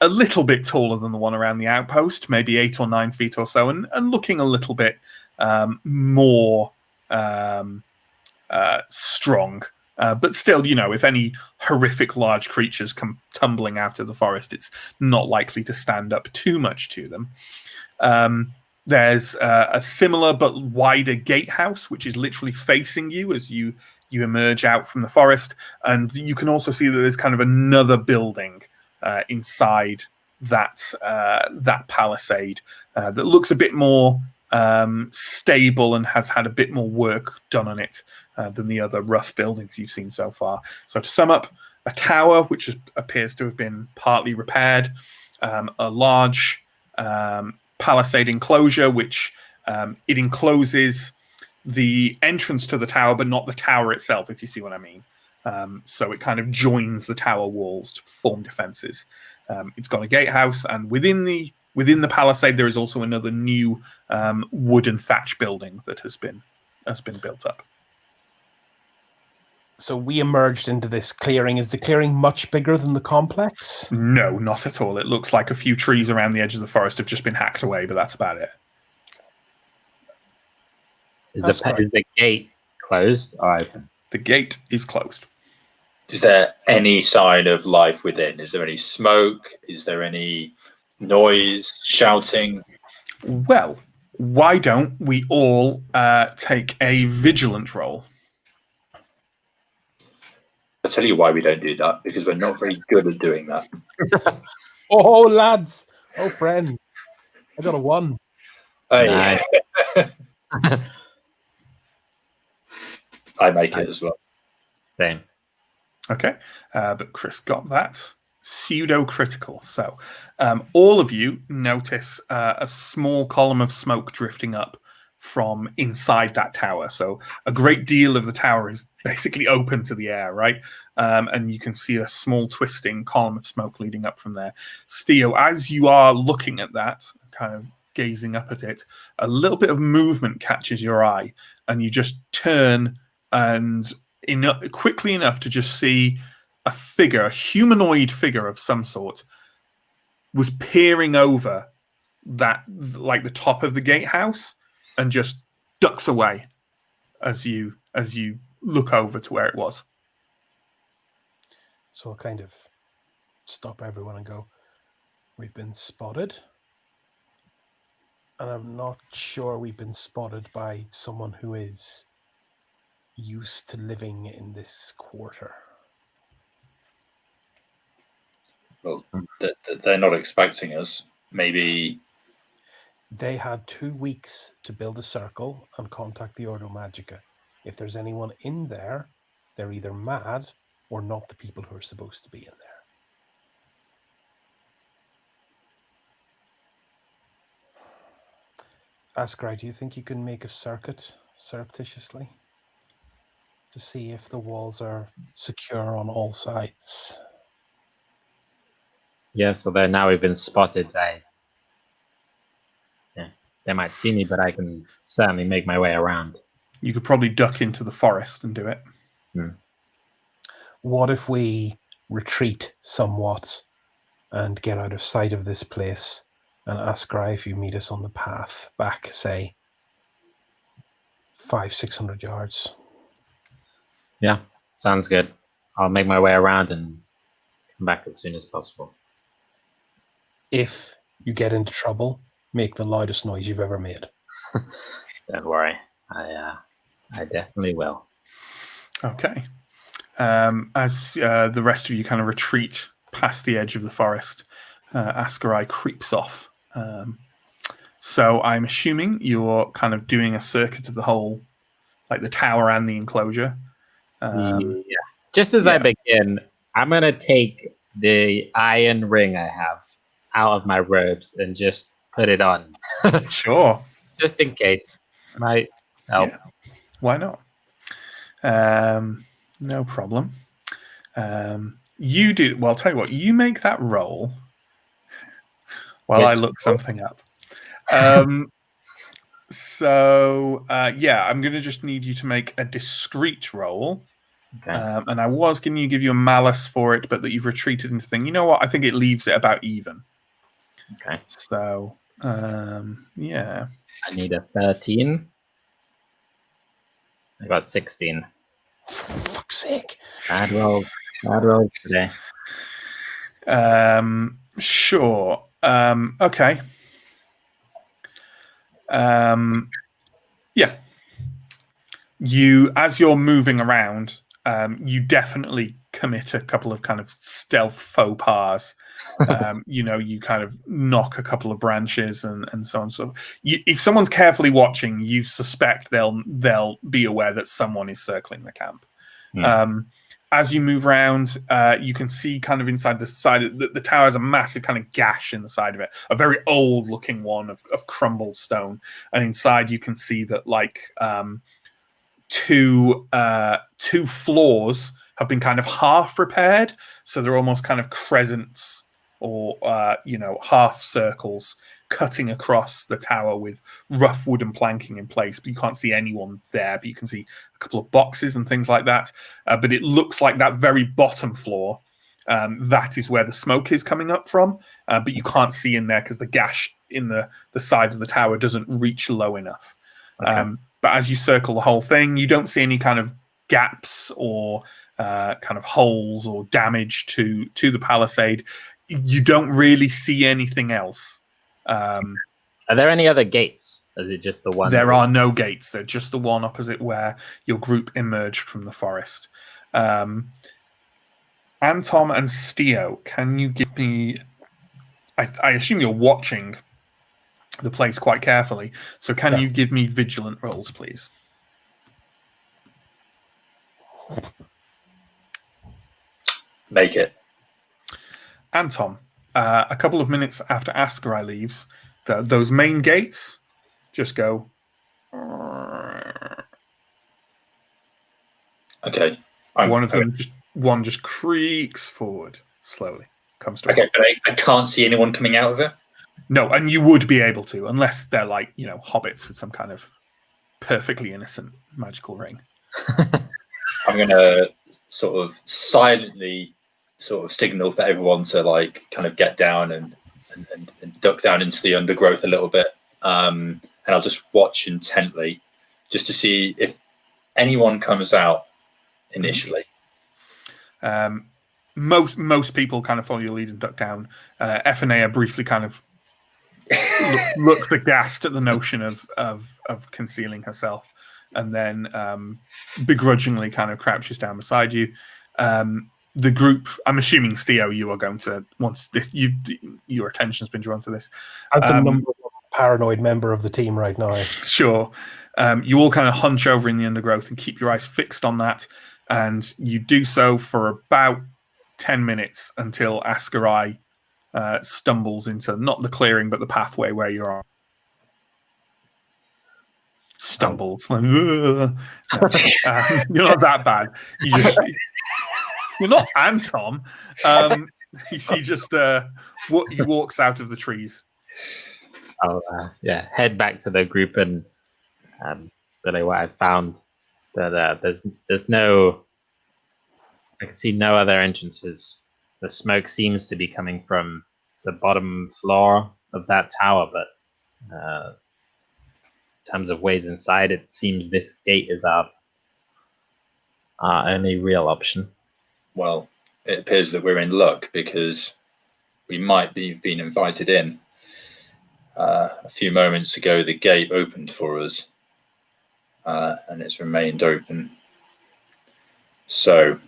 a little bit taller than the one around the outpost, maybe 8 or 9 feet or so, and looking a little bit more strong. But still, if any horrific large creatures come tumbling out of the forest, it's not likely to stand up too much to them. There's a similar but wider gatehouse, which is literally facing you as you emerge out from the forest. And you can also see that there's kind of another building inside that palisade that looks a bit more stable and has had a bit more work done on it than the other rough buildings you've seen so far. So to sum up, a tower which appears to have been partly repaired, a large palisade enclosure which it encloses the entrance to the tower but not the tower itself, if you see what I mean. So it kind of joins the tower walls to form defenses. It's got a gatehouse, and within the palisade there is also another new wooden thatch building that has been built up. So we emerged into this clearing. Is the clearing much bigger than the complex? No, not at all. It looks like a few trees around the edge of the forest have just been hacked away, but that's about it. Is the gate closed or open? The gate is closed. Is there any sign of life within? Is there any smoke? Is there any noise, shouting? Well, why don't we all take a vigilant roll? I'll tell you why we don't do that, because we're not very good at doing that. Oh, lads. Oh, friends. I got a 1. Hey. I make it as well. Same. Okay, but Chris got that. Pseudo-critical. So all of you notice a small column of smoke drifting up from inside that tower. So a great deal of the tower is basically open to the air, right? And you can see a small twisting column of smoke leading up from there. Steo, as you are looking at that, kind of gazing up at it, a little bit of movement catches your eye, and you just turn and quickly enough to just see a figure, a humanoid figure of some sort, was peering over that, like the top of the gatehouse, and just ducks away as you look over to where it was. So I'll kind of stop everyone and go, we've been spotted. And I'm not sure we've been spotted by someone who is used to living in this quarter. Well, they're not expecting us. Maybe They had 2 weeks to build a circle and contact the Ordo Magica. If there's anyone in there, they're either mad or not the people who are supposed to be in there. Ascari, do you think you can make a circuit surreptitiously to see if the walls are secure on all sides? Yeah, so there now we've been spotted. They might see me, but I can certainly make my way around. You could probably duck into the forest and do it. What if we retreat somewhat and get out of sight of this place, and Ascari, if you meet us on the path back, say 500-600 yards? Yeah, sounds good. I'll make my way around and come back as soon as possible. If you get into trouble, make the loudest noise you've ever made. Don't worry, I definitely will. Okay. As the rest of you kind of retreat past the edge of the forest, Ascari creeps off, So I'm assuming you're kind of doing a circuit of the whole, like the tower and the enclosure. Yeah. Just as I yeah. begin, I'm gonna take the iron ring I have out of my robes and just put it on, Sure. just in case. Might help. Yeah. Why not? No problem. You do. Well, I'll tell you what. You make that roll while I Yes. look something up. I'm going to just need you to make a discreet roll. Okay. And I was going to give you a malus for it, but that you've retreated into thing. You know what? I think it leaves it about even. Okay. So, yeah. I need a 13. I got 16. For fuck's sake. Bad rolls. Bad rolls today. Sure. Okay. Yeah. You, as you're moving around, you definitely commit a couple of kind of stealth faux pas. You kind of knock a couple of branches and so on. So, if someone's carefully watching, you suspect they'll be aware that someone is circling the camp. As you move around, you can see kind of inside the side of the tower has a massive kind of gash in the side of it, a very old looking one of crumbled stone. And inside you can see that like two floors have been kind of half repaired. So they're almost kind of crescents or half circles cutting across the tower with rough wooden planking in place, but you can't see anyone there, but you can see a couple of boxes and things like that. But it looks like that very bottom floor, that is where the smoke is coming up from, but you can't see in there because the gash in the side of the tower doesn't reach low enough. Okay. But as you circle the whole thing, you don't see any kind of gaps or kind of holes or damage to the palisade. You don't really see anything else. Are there any other gates? Or is it just the one? There are no gates. They're just the one opposite where your group emerged from the forest. Antom and Steo, can you give me... I assume you're watching the place quite carefully. So can you give me vigilant rolls, please? Make it. Anton, a couple of minutes after Ascarai leaves, those main gates just go... Okay. One just creaks forward slowly. Comes to okay, but I can't see anyone coming out of it. No, and you would be able to, unless they're like, hobbits with some kind of perfectly innocent magical ring. I'm going to sort of silently sort of signal for everyone to like kind of get down and duck down into the undergrowth a little bit. And I'll just watch intently just to see if anyone comes out initially. Most people kind of follow your lead and duck down. F&A briefly kind of looks aghast at the notion of concealing herself, and then begrudgingly kind of crouches down beside you. The group, I'm assuming, Steo, you are going to, once this, your attention's been drawn to this. As the number one paranoid member of the team right now. Sure. You all kind of hunch over in the undergrowth and keep your eyes fixed on that, and you do so for about 10 minutes until Ascarai stumbles into not the clearing but the pathway where you are. Stumbles. Like, no, you're not that bad. You're not Anton. He just he walks out of the trees. I'll head back to the group and relay what I found. That there's no... I can see no other entrances. The smoke seems to be coming from the bottom floor of that tower, but in terms of ways inside, it seems this gate is our only real option. Well, it appears that we're in luck because we might be being invited in. A few moments ago, the gate opened for us, and it's remained open. So,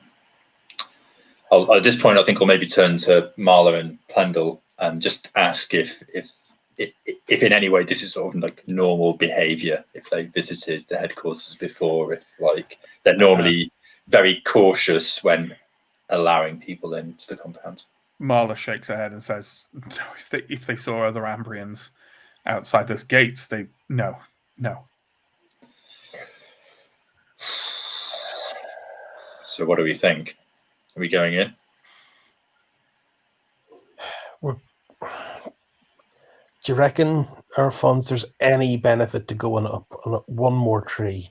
at this point, I think I'll maybe turn to Marla and Plendel and just ask if if in any way this is sort of like normal behaviour, if they visited the headquarters before, if like they're normally very cautious when allowing people into the compound. Marla shakes her head and says, "No, if they saw other Ambrians outside those gates, no. So what do we think? Are we going in? Do you reckon, Alphonse, there's any benefit to going up on one more tree?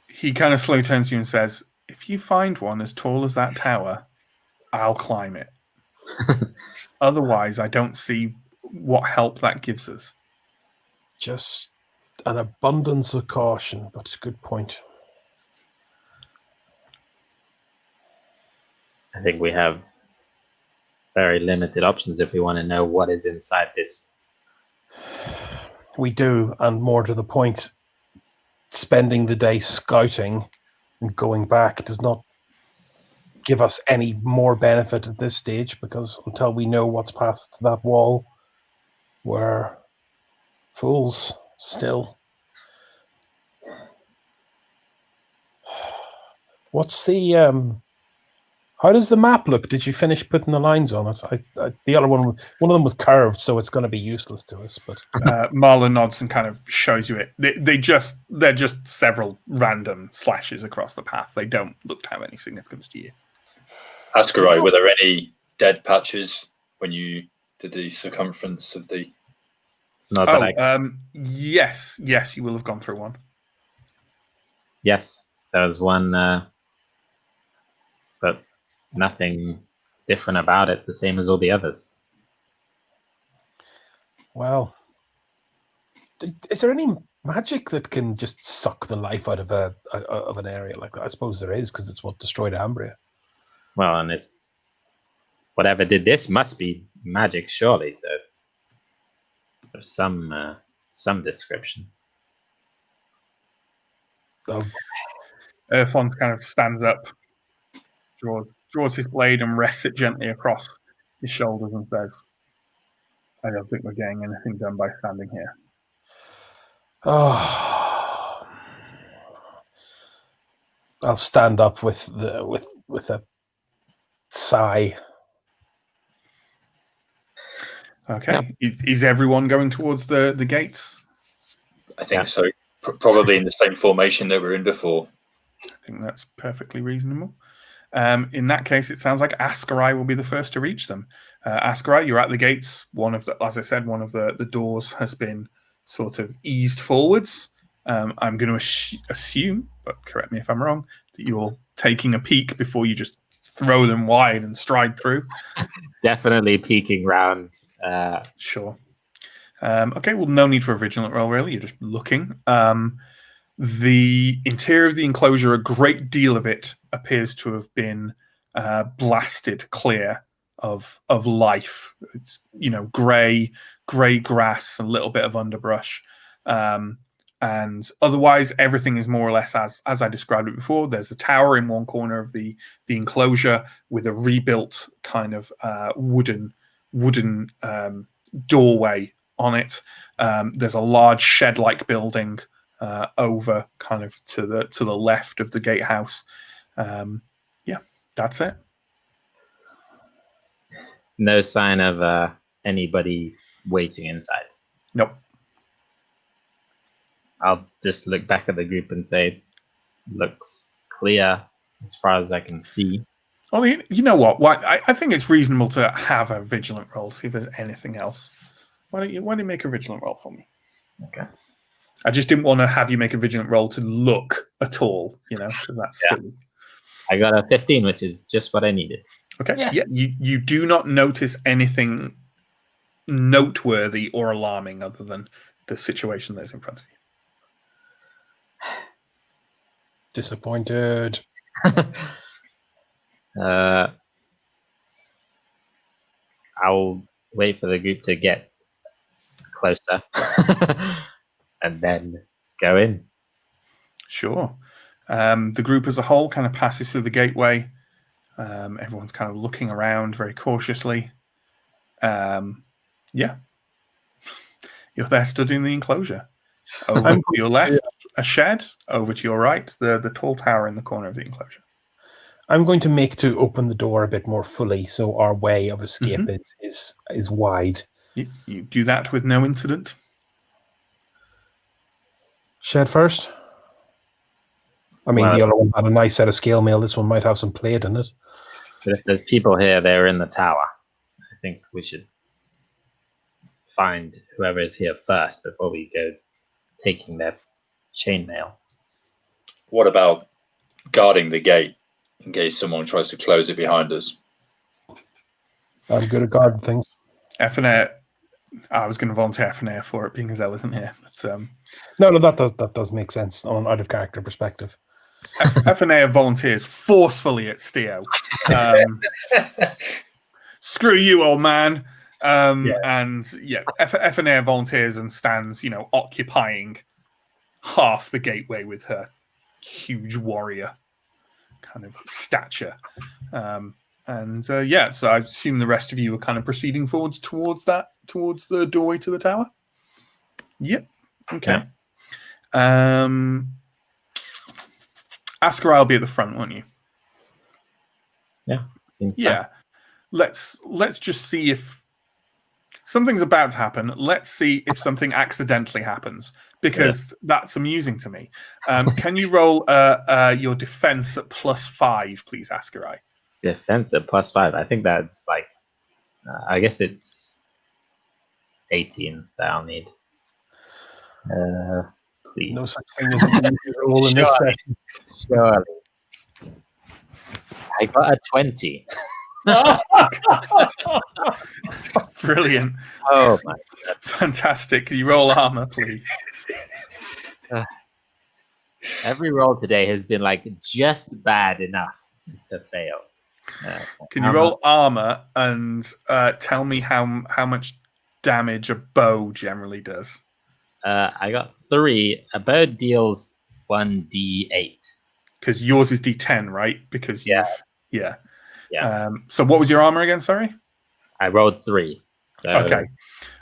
He kind of slowly turns to you and says, "If you find one as tall as that tower, I'll climb it. Otherwise, I don't see what help that gives us." Just an abundance of caution, but a good point. I think we have very limited options if we want to know what is inside this. We do, and more to the point, spending the day scouting and going back does not give us any more benefit at this stage, because until we know what's past that wall, we're fools still. What's the how does the map look? Did you finish putting the lines on it? The other one of them was curved, so it's going to be useless to us. But Marla nods and kind of shows you it. They're just several random slashes across the path. They don't look to have any significance to you. Ascarai, were there any dead patches when you did the circumference of the? Yes, you will have gone through one. Yes, there was one, but nothing different about it. The same as all the others. Well, is there any magic that can just suck the life out of an area like that? I suppose there is, because it's what destroyed Ambria. Well, and it's whatever did this must be magic, surely. So there's some description. Fons kind of stands up, draws his blade and rests it gently across his shoulders and says, "I don't think we're getting anything done by standing here." Oh, I'll stand up with a sigh. Okay, is everyone going towards the gates? I think so. Probably in the same formation that we're in before. I think that's perfectly reasonable. In that case, it sounds like Ascarai will be the first to reach them. Ascarai, you're at the gates. As I said, one of the doors has been sort of eased forwards. I'm going to assume, but correct me if I'm wrong, that you're taking a peek before you just throw them wide and stride through. Definitely peeking round. Sure. Okay, well, no need for a vigilant roll, really. You're just looking. The interior of the enclosure, a great deal of it appears to have been blasted clear of life. It's grey grass, a little bit of underbrush, and otherwise everything is more or less as I described it before. There's a tower in one corner of the enclosure with a rebuilt kind of wooden doorway on it. There's a large shed-like building over kind of to the left of the gatehouse. That's it. No sign of anybody waiting inside. Nope. I'll just look back at the group and say, looks clear as far as I can see. Well, you know what? I think it's reasonable to have a vigilant roll, see if there's anything else. Why don't you make a vigilant roll for me? Okay. I just didn't want to have you make a vigilant roll to look at all, because that's silly. I got a 15, which is just what I needed. Okay. Yeah. You do not notice anything noteworthy or alarming other than the situation that's in front of you. Disappointed. I'll wait for the group to get closer and then go in. Sure. The group as a whole kind of passes through the gateway. Everyone's kind of looking around very cautiously. Yeah. You're there stood in the enclosure. Over to your left, a shed. Over to your right, the tall tower in the corner of the enclosure. I'm going to make to open the door a bit more fully, so our way of escape is wide. You do that with no incident. Shed first. I mean, the other one had a nice set of scale mail. This one might have some plate in it. But if there's people here, they're in the tower. I think we should find whoever is here first before we go taking their chainmail. What about guarding the gate in case someone tries to close it behind us? I'm good at guarding things. F&A, I was going to volunteer F&A for it, being as Elle isn't here. But, no, that does make sense on an out of character perspective. F&A volunteers forcefully at Steo. Screw you, old man. And yeah, F&A volunteers and stands, occupying half the gateway with her huge warrior kind of stature. So I assume the rest of you are kind of proceeding forwards towards the doorway to the tower. Yep. Okay. Yeah. Asker, I'll be at the front, won't you? Yeah. Seems yeah. fun. Let's just see if something's about to happen. Let's see if something accidentally happens, because that's amusing to me. Can you roll your defense at +5, please, Asker? Defense at +5. I think that's like, I guess it's 18 that I'll need. Please. No such thing as a roll in this session. Surely. I got a 20. Brilliant. Oh my God. Fantastic. Can you roll armor, please? Every roll today has been like just bad enough to fail. Can you roll armor and tell me how much damage a bow generally does? I got 3. A bow deals 1d8. Because yours is d10, right? Because Yeah. So what was your armor again? Sorry, I rolled 3. So okay.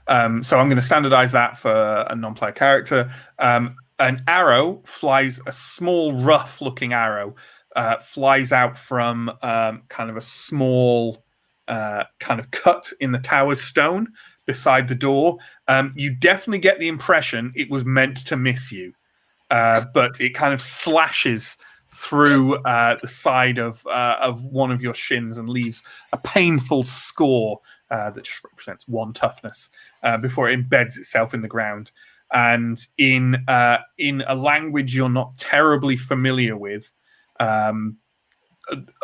So I'm going to standardize that for a non-player character. An arrow flies, a small, rough-looking arrow flies out from kind of a small kind of cut in the tower's stone beside the door. You definitely get the impression it was meant to miss you, but it kind of slashes through the side of one of your shins and leaves a painful score that just represents 1 toughness before it embeds itself in the ground. And in a language you're not terribly familiar with, a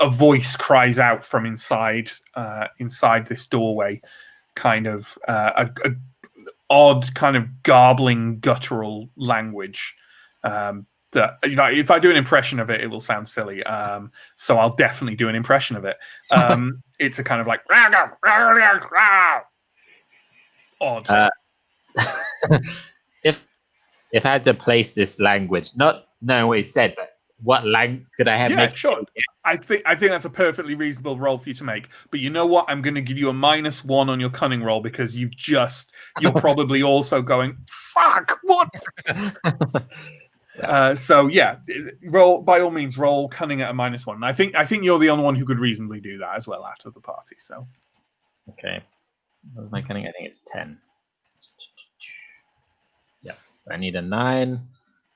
voice cries out from inside this doorway, kind of a odd kind of garbling, guttural language. That if I do an impression of it, it will sound silly. So I'll definitely do an impression of it. It's a kind of like odd. If I had to place this language, not knowing what he said, but what language could I have? Yeah, sure. I think that's a perfectly reasonable roll for you to make. But you know what? I'm going to give you a -1 on your cunning roll because you're probably also going, fuck, what? So yeah, roll by all means. Roll cunning at a -1. And I think you're the only one who could reasonably do that as well after the party. So okay, what was my cunning? I think it's 10. Yeah, so I need a 9.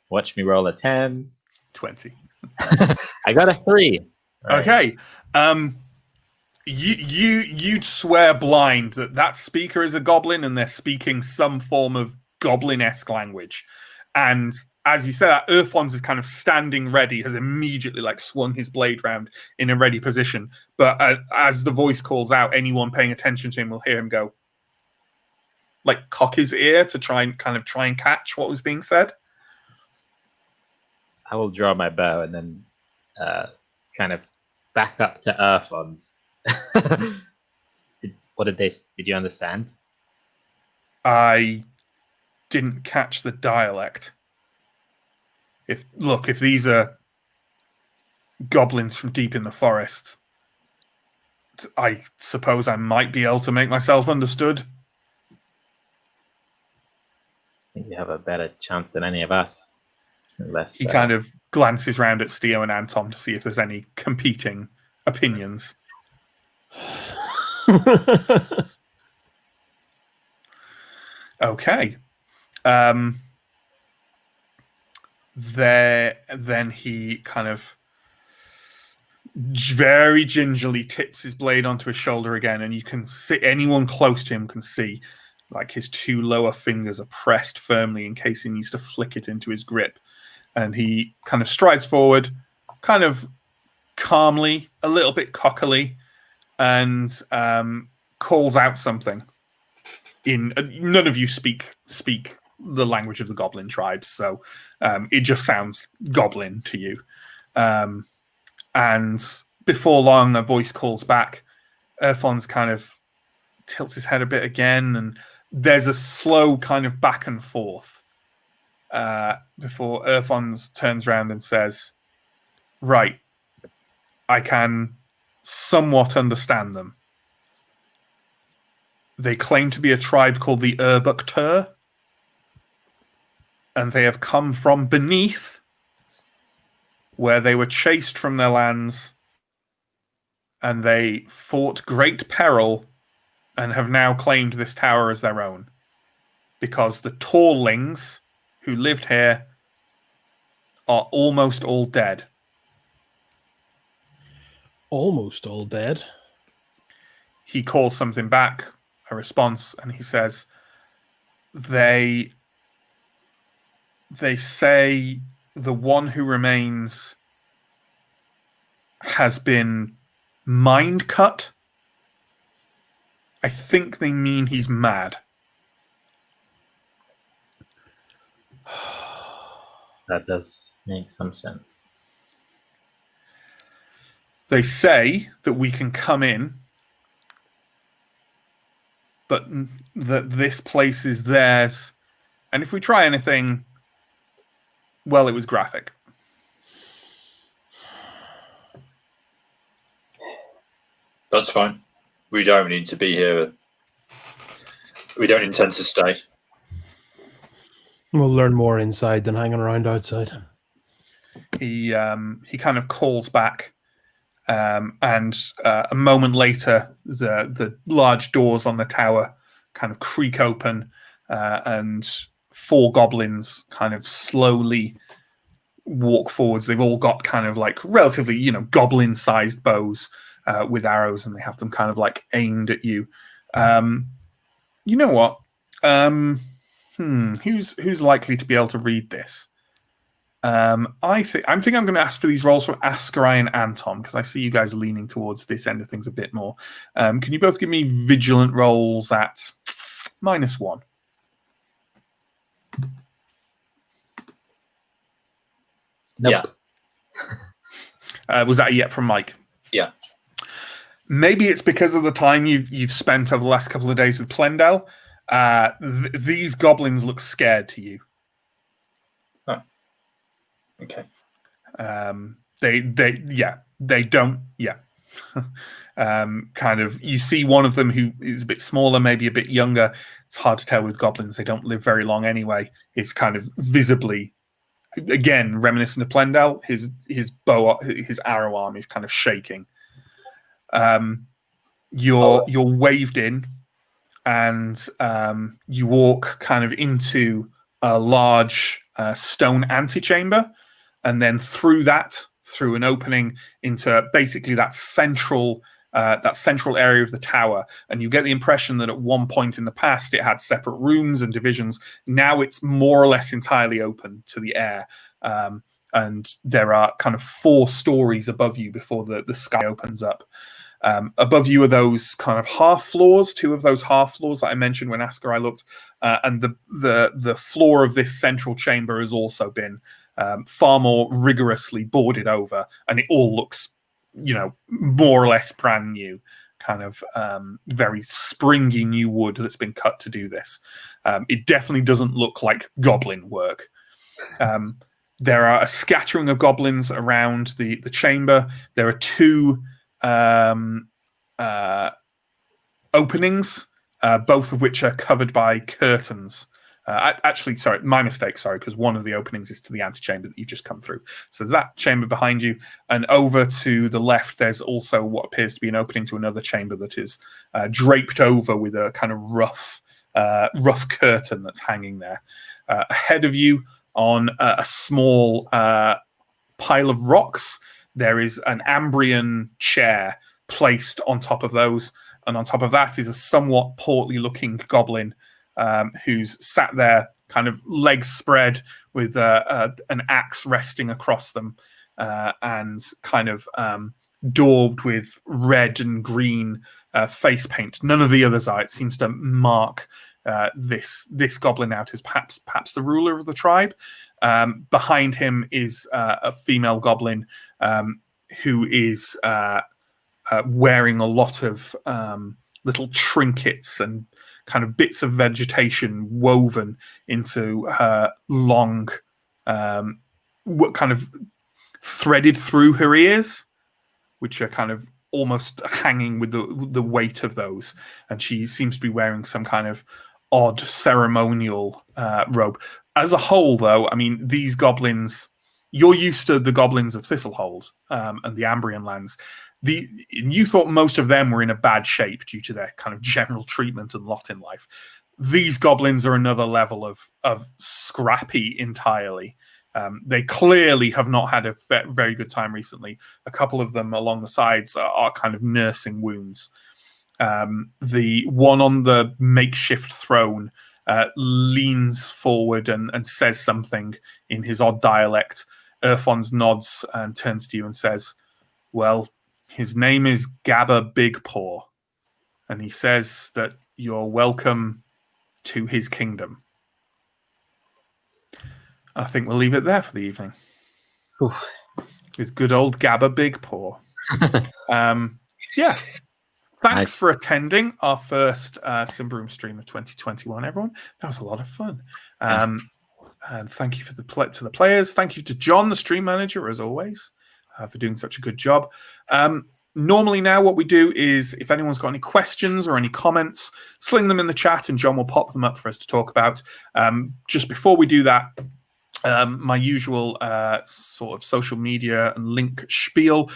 Watch me roll a 10. 20. I got a 3. Right. Okay. You'd swear blind that speaker is a goblin and they're speaking some form of goblin-esque language. And as you said, that Earthwands is kind of standing ready, has immediately like swung his blade round in a ready position. But as the voice calls out, anyone paying attention to him will hear him go, like cock his ear to try and catch what was being said. I will draw my bow and then kind of back up to Earthwands. Did you understand? I didn't catch the dialect. If these are goblins from deep in the forest, I suppose I might be able to make myself understood. I think you have a better chance than any of us. Unless He kind of glances round at Steo and Anton to see if there's any competing opinions. Okay. Then he kind of very gingerly tips his blade onto his shoulder again, and you can see, anyone close to him can see, like, his two lower fingers are pressed firmly in case he needs to flick it into his grip. And he kind of strides forward, kind of calmly, a little bit cockily, and calls out something. None of you speak the language of the goblin tribes, so it just sounds goblin to you. And before long, a voice calls back. Erfon's kind of tilts his head a bit again, and there's a slow kind of back and forth before Erfons turns around and says, "Right, I can somewhat understand them. They claim to be a tribe called the Urbuktur, and they have come from beneath, where they were chased from their lands, and they fought great peril and have now claimed this tower as their own, because the Tallings who lived here are almost all dead." Almost all dead. He calls something back, a response, and he says, They say the one who remains has been mind cut. I think they mean he's mad. That does make some sense. They say that we can come in, but that this place is theirs. And if we try anything, well, it was graphic. That's fine. We don't need to be here. We don't intend to stay. We'll learn more inside than hanging around outside. He kind of calls back, and a moment later, the large doors on the tower kind of creak open, and 4 goblins kind of slowly walk forwards. They've all got kind of like relatively, goblin-sized bows with arrows, and they have them kind of like aimed at you. You know what? Who's likely to be able to read this? I think I'm going to ask for these rolls from Ascarai and Anton, because I see you guys leaning towards this end of things a bit more. Can you both give me vigilant rolls at -1? Nope. Yeah. Was that a yet from Mike? Yeah. Maybe it's because of the time you've spent over the last couple of days with Plendel. These goblins look scared to you. Oh. Okay. They don't. Yeah. Kind of. You see one of them who is a bit smaller, maybe a bit younger. It's hard to tell with goblins; they don't live very long anyway. It's kind of visibly, again, reminiscent of Plendel. His bow, his arrow arm is kind of shaking. You're waved in, and you walk kind of into a large stone antechamber, and then through an opening into basically that central area of the tower. And you get the impression that at one point in the past it had separate rooms and divisions. Now it's more or less entirely open to the air. And there are kind of 4 stories above you before the sky opens up. Above you are those kind of half floors, 2 of those half floors that I mentioned when Ascarai looked, and the floor of this central chamber has also been far more rigorously boarded over, and it all looks, more or less brand new, kind of very springy new wood that's been cut to do this. It definitely doesn't look like goblin work. There are a scattering of goblins around the chamber. There are 2 openings, both of which are covered by curtains. Actually, sorry, my mistake, sorry, because one of the openings is to the antechamber that you just come through. So there's that chamber behind you, and over to the left, there's also what appears to be an opening to another chamber that is draped over with a kind of rough curtain that's hanging there. Ahead of you, on a small pile of rocks, there is an Ambrian chair placed on top of those, and on top of that is a somewhat portly-looking goblin who's sat there, kind of legs spread, with an axe resting across them, and kind of daubed with red and green face paint. None of the others are. It seems to mark this goblin out as perhaps the ruler of the tribe. Behind him is a female goblin who is wearing a lot of little trinkets and kind of bits of vegetation woven into her long, what kind of threaded through her ears, which are kind of almost hanging with the weight of those. And she seems to be wearing some kind of odd ceremonial robe. As a whole, though, I mean, these goblins, you're used to the goblins of Thistlehold and the Ambrian lands. You thought most of them were in a bad shape due to their kind of general treatment and lot in life. These goblins are another level of scrappy entirely. They clearly have not had a very good time recently. A couple of them along the sides are kind of nursing wounds. The one on the makeshift throne leans forward and says something in his odd dialect. Erfons nods and turns to you and says, "Well, his name is Gabba Bigpaw, and he says that you're welcome to his kingdom." I think we'll leave it there for the evening. Oof. With good old Gabba Bigpaw. Yeah. Thanks for attending our first Symbaroum stream of 2021, everyone. That was a lot of fun. And thank you to the players. Thank you to John, the stream manager, as always, for doing such a good job. Normally now what we do is, if anyone's got any questions or any comments, sling them in the chat and John will pop them up for us to talk about. Just before we do that, my usual sort of social media and link spiel.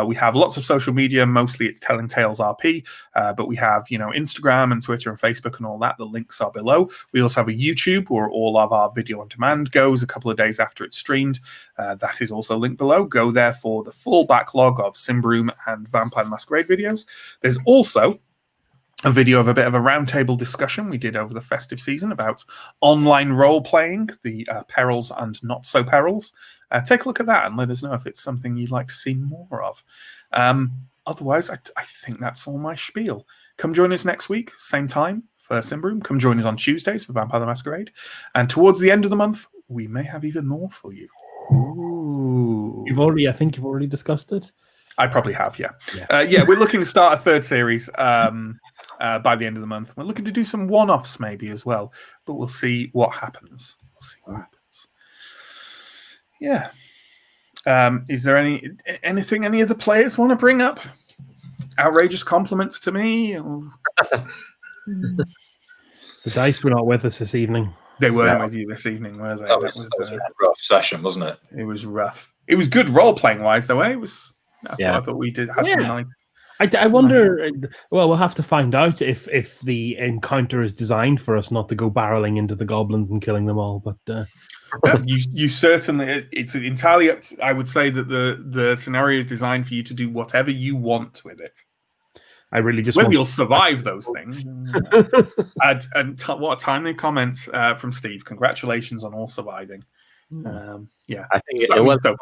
We have lots of social media. Mostly it's Telling Tales RP, but we have, Instagram and Twitter and Facebook and all that. The links are below. We also have a YouTube where all of our video on demand goes a couple of days after it's streamed. That is also linked below. Go there for the full backlog of Symbaroum and Vampire the Masquerade videos. There's also a video of a bit of a roundtable discussion we did over the festive season about online role-playing, the perils and not-so-perils. Take a look at that and let us know if it's something you'd like to see more of. Otherwise, I think that's all my spiel. Come join us next week, same time for Symbaroum. Come join us on Tuesdays for Vampire the Masquerade. And towards the end of the month, we may have even more for you. Ooh. I think you've already discussed it. I probably have, yeah. We're looking to start a third series by the end of the month. We're looking to do some one-offs maybe as well, but we'll see what happens. Yeah. Is there anything any of the players want to bring up? Outrageous compliments to me? Or... The dice were not with us this evening. They weren't with you this evening, were they? That was a rough session, wasn't it? It was rough. It was good role-playing wise, though, eh? It was... I thought we had some nice... I wonder. Well, we'll have to find out if the encounter is designed for us not to go barreling into the goblins and killing them all. But you certainly, it's entirely up to, I would say that the scenario is designed for you to do whatever you want with it. I really just whether you'll survive those things. What a timely comment from Steve. Congratulations on all surviving. I think it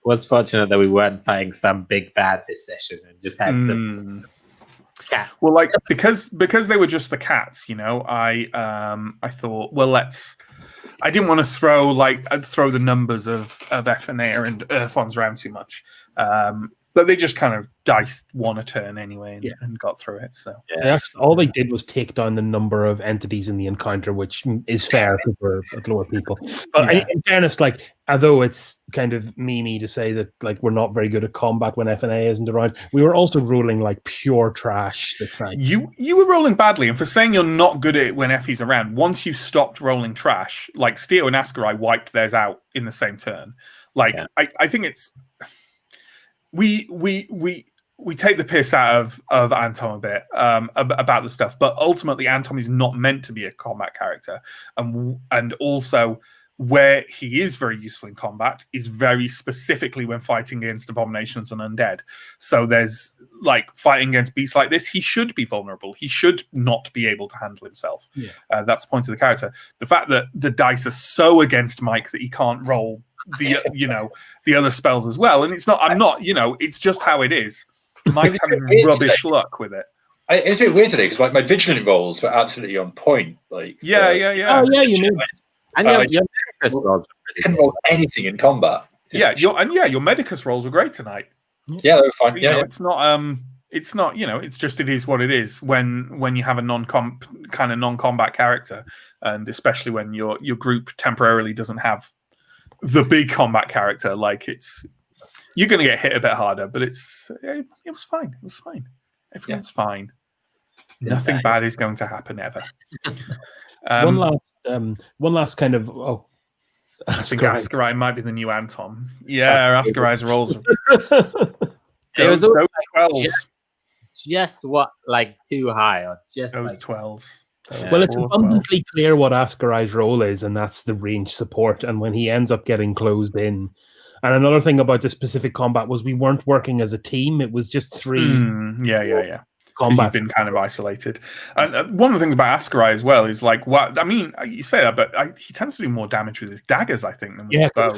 was fortunate that we weren't fighting some big bad this session and just had some cats. Well, like because they were just the cats, I thought, well, I didn't want to throw the numbers of Efenir and Erfons around too much. But but they just kind of diced one a turn anyway and got through it. So all they did was take down the number of entities in the encounter, which is fair because we're at lower people. But in fairness, like, although it's kind of memey to say that like we're not very good at combat when FNA isn't around, we were also rolling like pure trash this night. You were rolling badly, and for saying you're not good at it when Effie's around, once you stopped rolling trash, like Steo and Ascarai wiped theirs out in the same turn. Like I think it's we take the piss out of Anton a bit about the stuff, but ultimately Anton is not meant to be a combat character, and also where he is very useful in combat is very specifically when fighting against abominations and undead. So there's like fighting against beasts like this, he should be vulnerable. He should not be able to handle himself. That's the point of the character. The fact that the dice are so against Mike that he can't roll the other spells as well, and it's not. I'm not. It's just how it is. Mike's having rubbish luck with it. It's a bit weird today because like my vigilant rolls were absolutely on point. Like Oh yeah, you mean. And your Medicus rolls you can roll anything in combat. Your Medicus rolls were great tonight. Yeah, they were fine. It's not. It's not. It's just it is what it is when you have a non-combat character, and especially when your group temporarily doesn't have the big combat character. Like you're going to get hit a bit harder, but it was fine. It was fine. Everyone's fine. Nothing bad is going to happen ever. One last kind of I think Ascarai might be the new Anton. Yeah, Ascarai's rolls. Those 12s. Just what, like too high, or just those like 12s. Well, it's abundantly clear what Ascarai's role is, and that's the range support. And when he ends up getting closed in, and another thing about the specific combat was we weren't working as a team; it was just three. Combat. You've been kind of isolated. And one of the things about Ascarai as well is like, what I mean, you say that, but he tends to do more damage with his daggers, I think, than with his bow.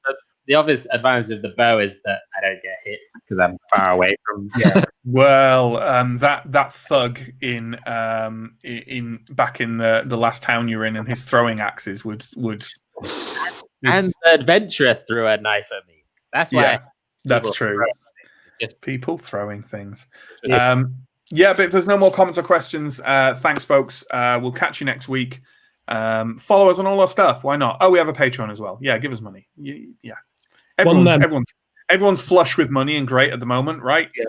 But the obvious advantage of the bow is that I don't get hit because I'm far away from. Well, that thug in back in the last town you're in, and his throwing axes would. And the adventurer threw a knife at me. That's why. That's true. Just people throwing things. But if there's no more comments or questions, thanks, folks. We'll catch you next week. Follow us on all our stuff. Why not? Oh, we have a Patreon as well. Yeah, give us money. Yeah. Everyone's flush with money and great at the moment, right? Yeah.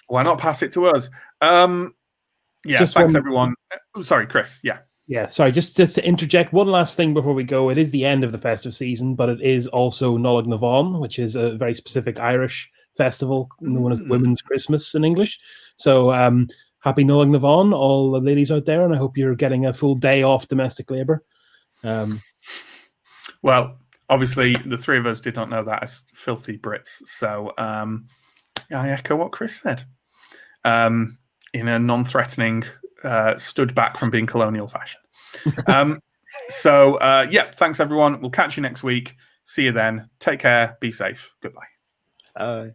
Why not pass it to us? Thanks, everyone. Sorry, Chris. Yeah, sorry, just to interject one last thing before we go. It is the end of the festive season, but it is also Nollaig na Bhán, which is a very specific Irish festival known as Women's Christmas in English. So happy Nollaig na Bhán, all the ladies out there, and I hope you're getting a full day off domestic labour. Well, obviously, the three of us did not know that as filthy Brits. So I echo what Chris said in a non-threatening, stood back from being colonial fashion. Thanks, everyone. We'll catch you next week. See you then. Take care. Be safe. Goodbye. Bye.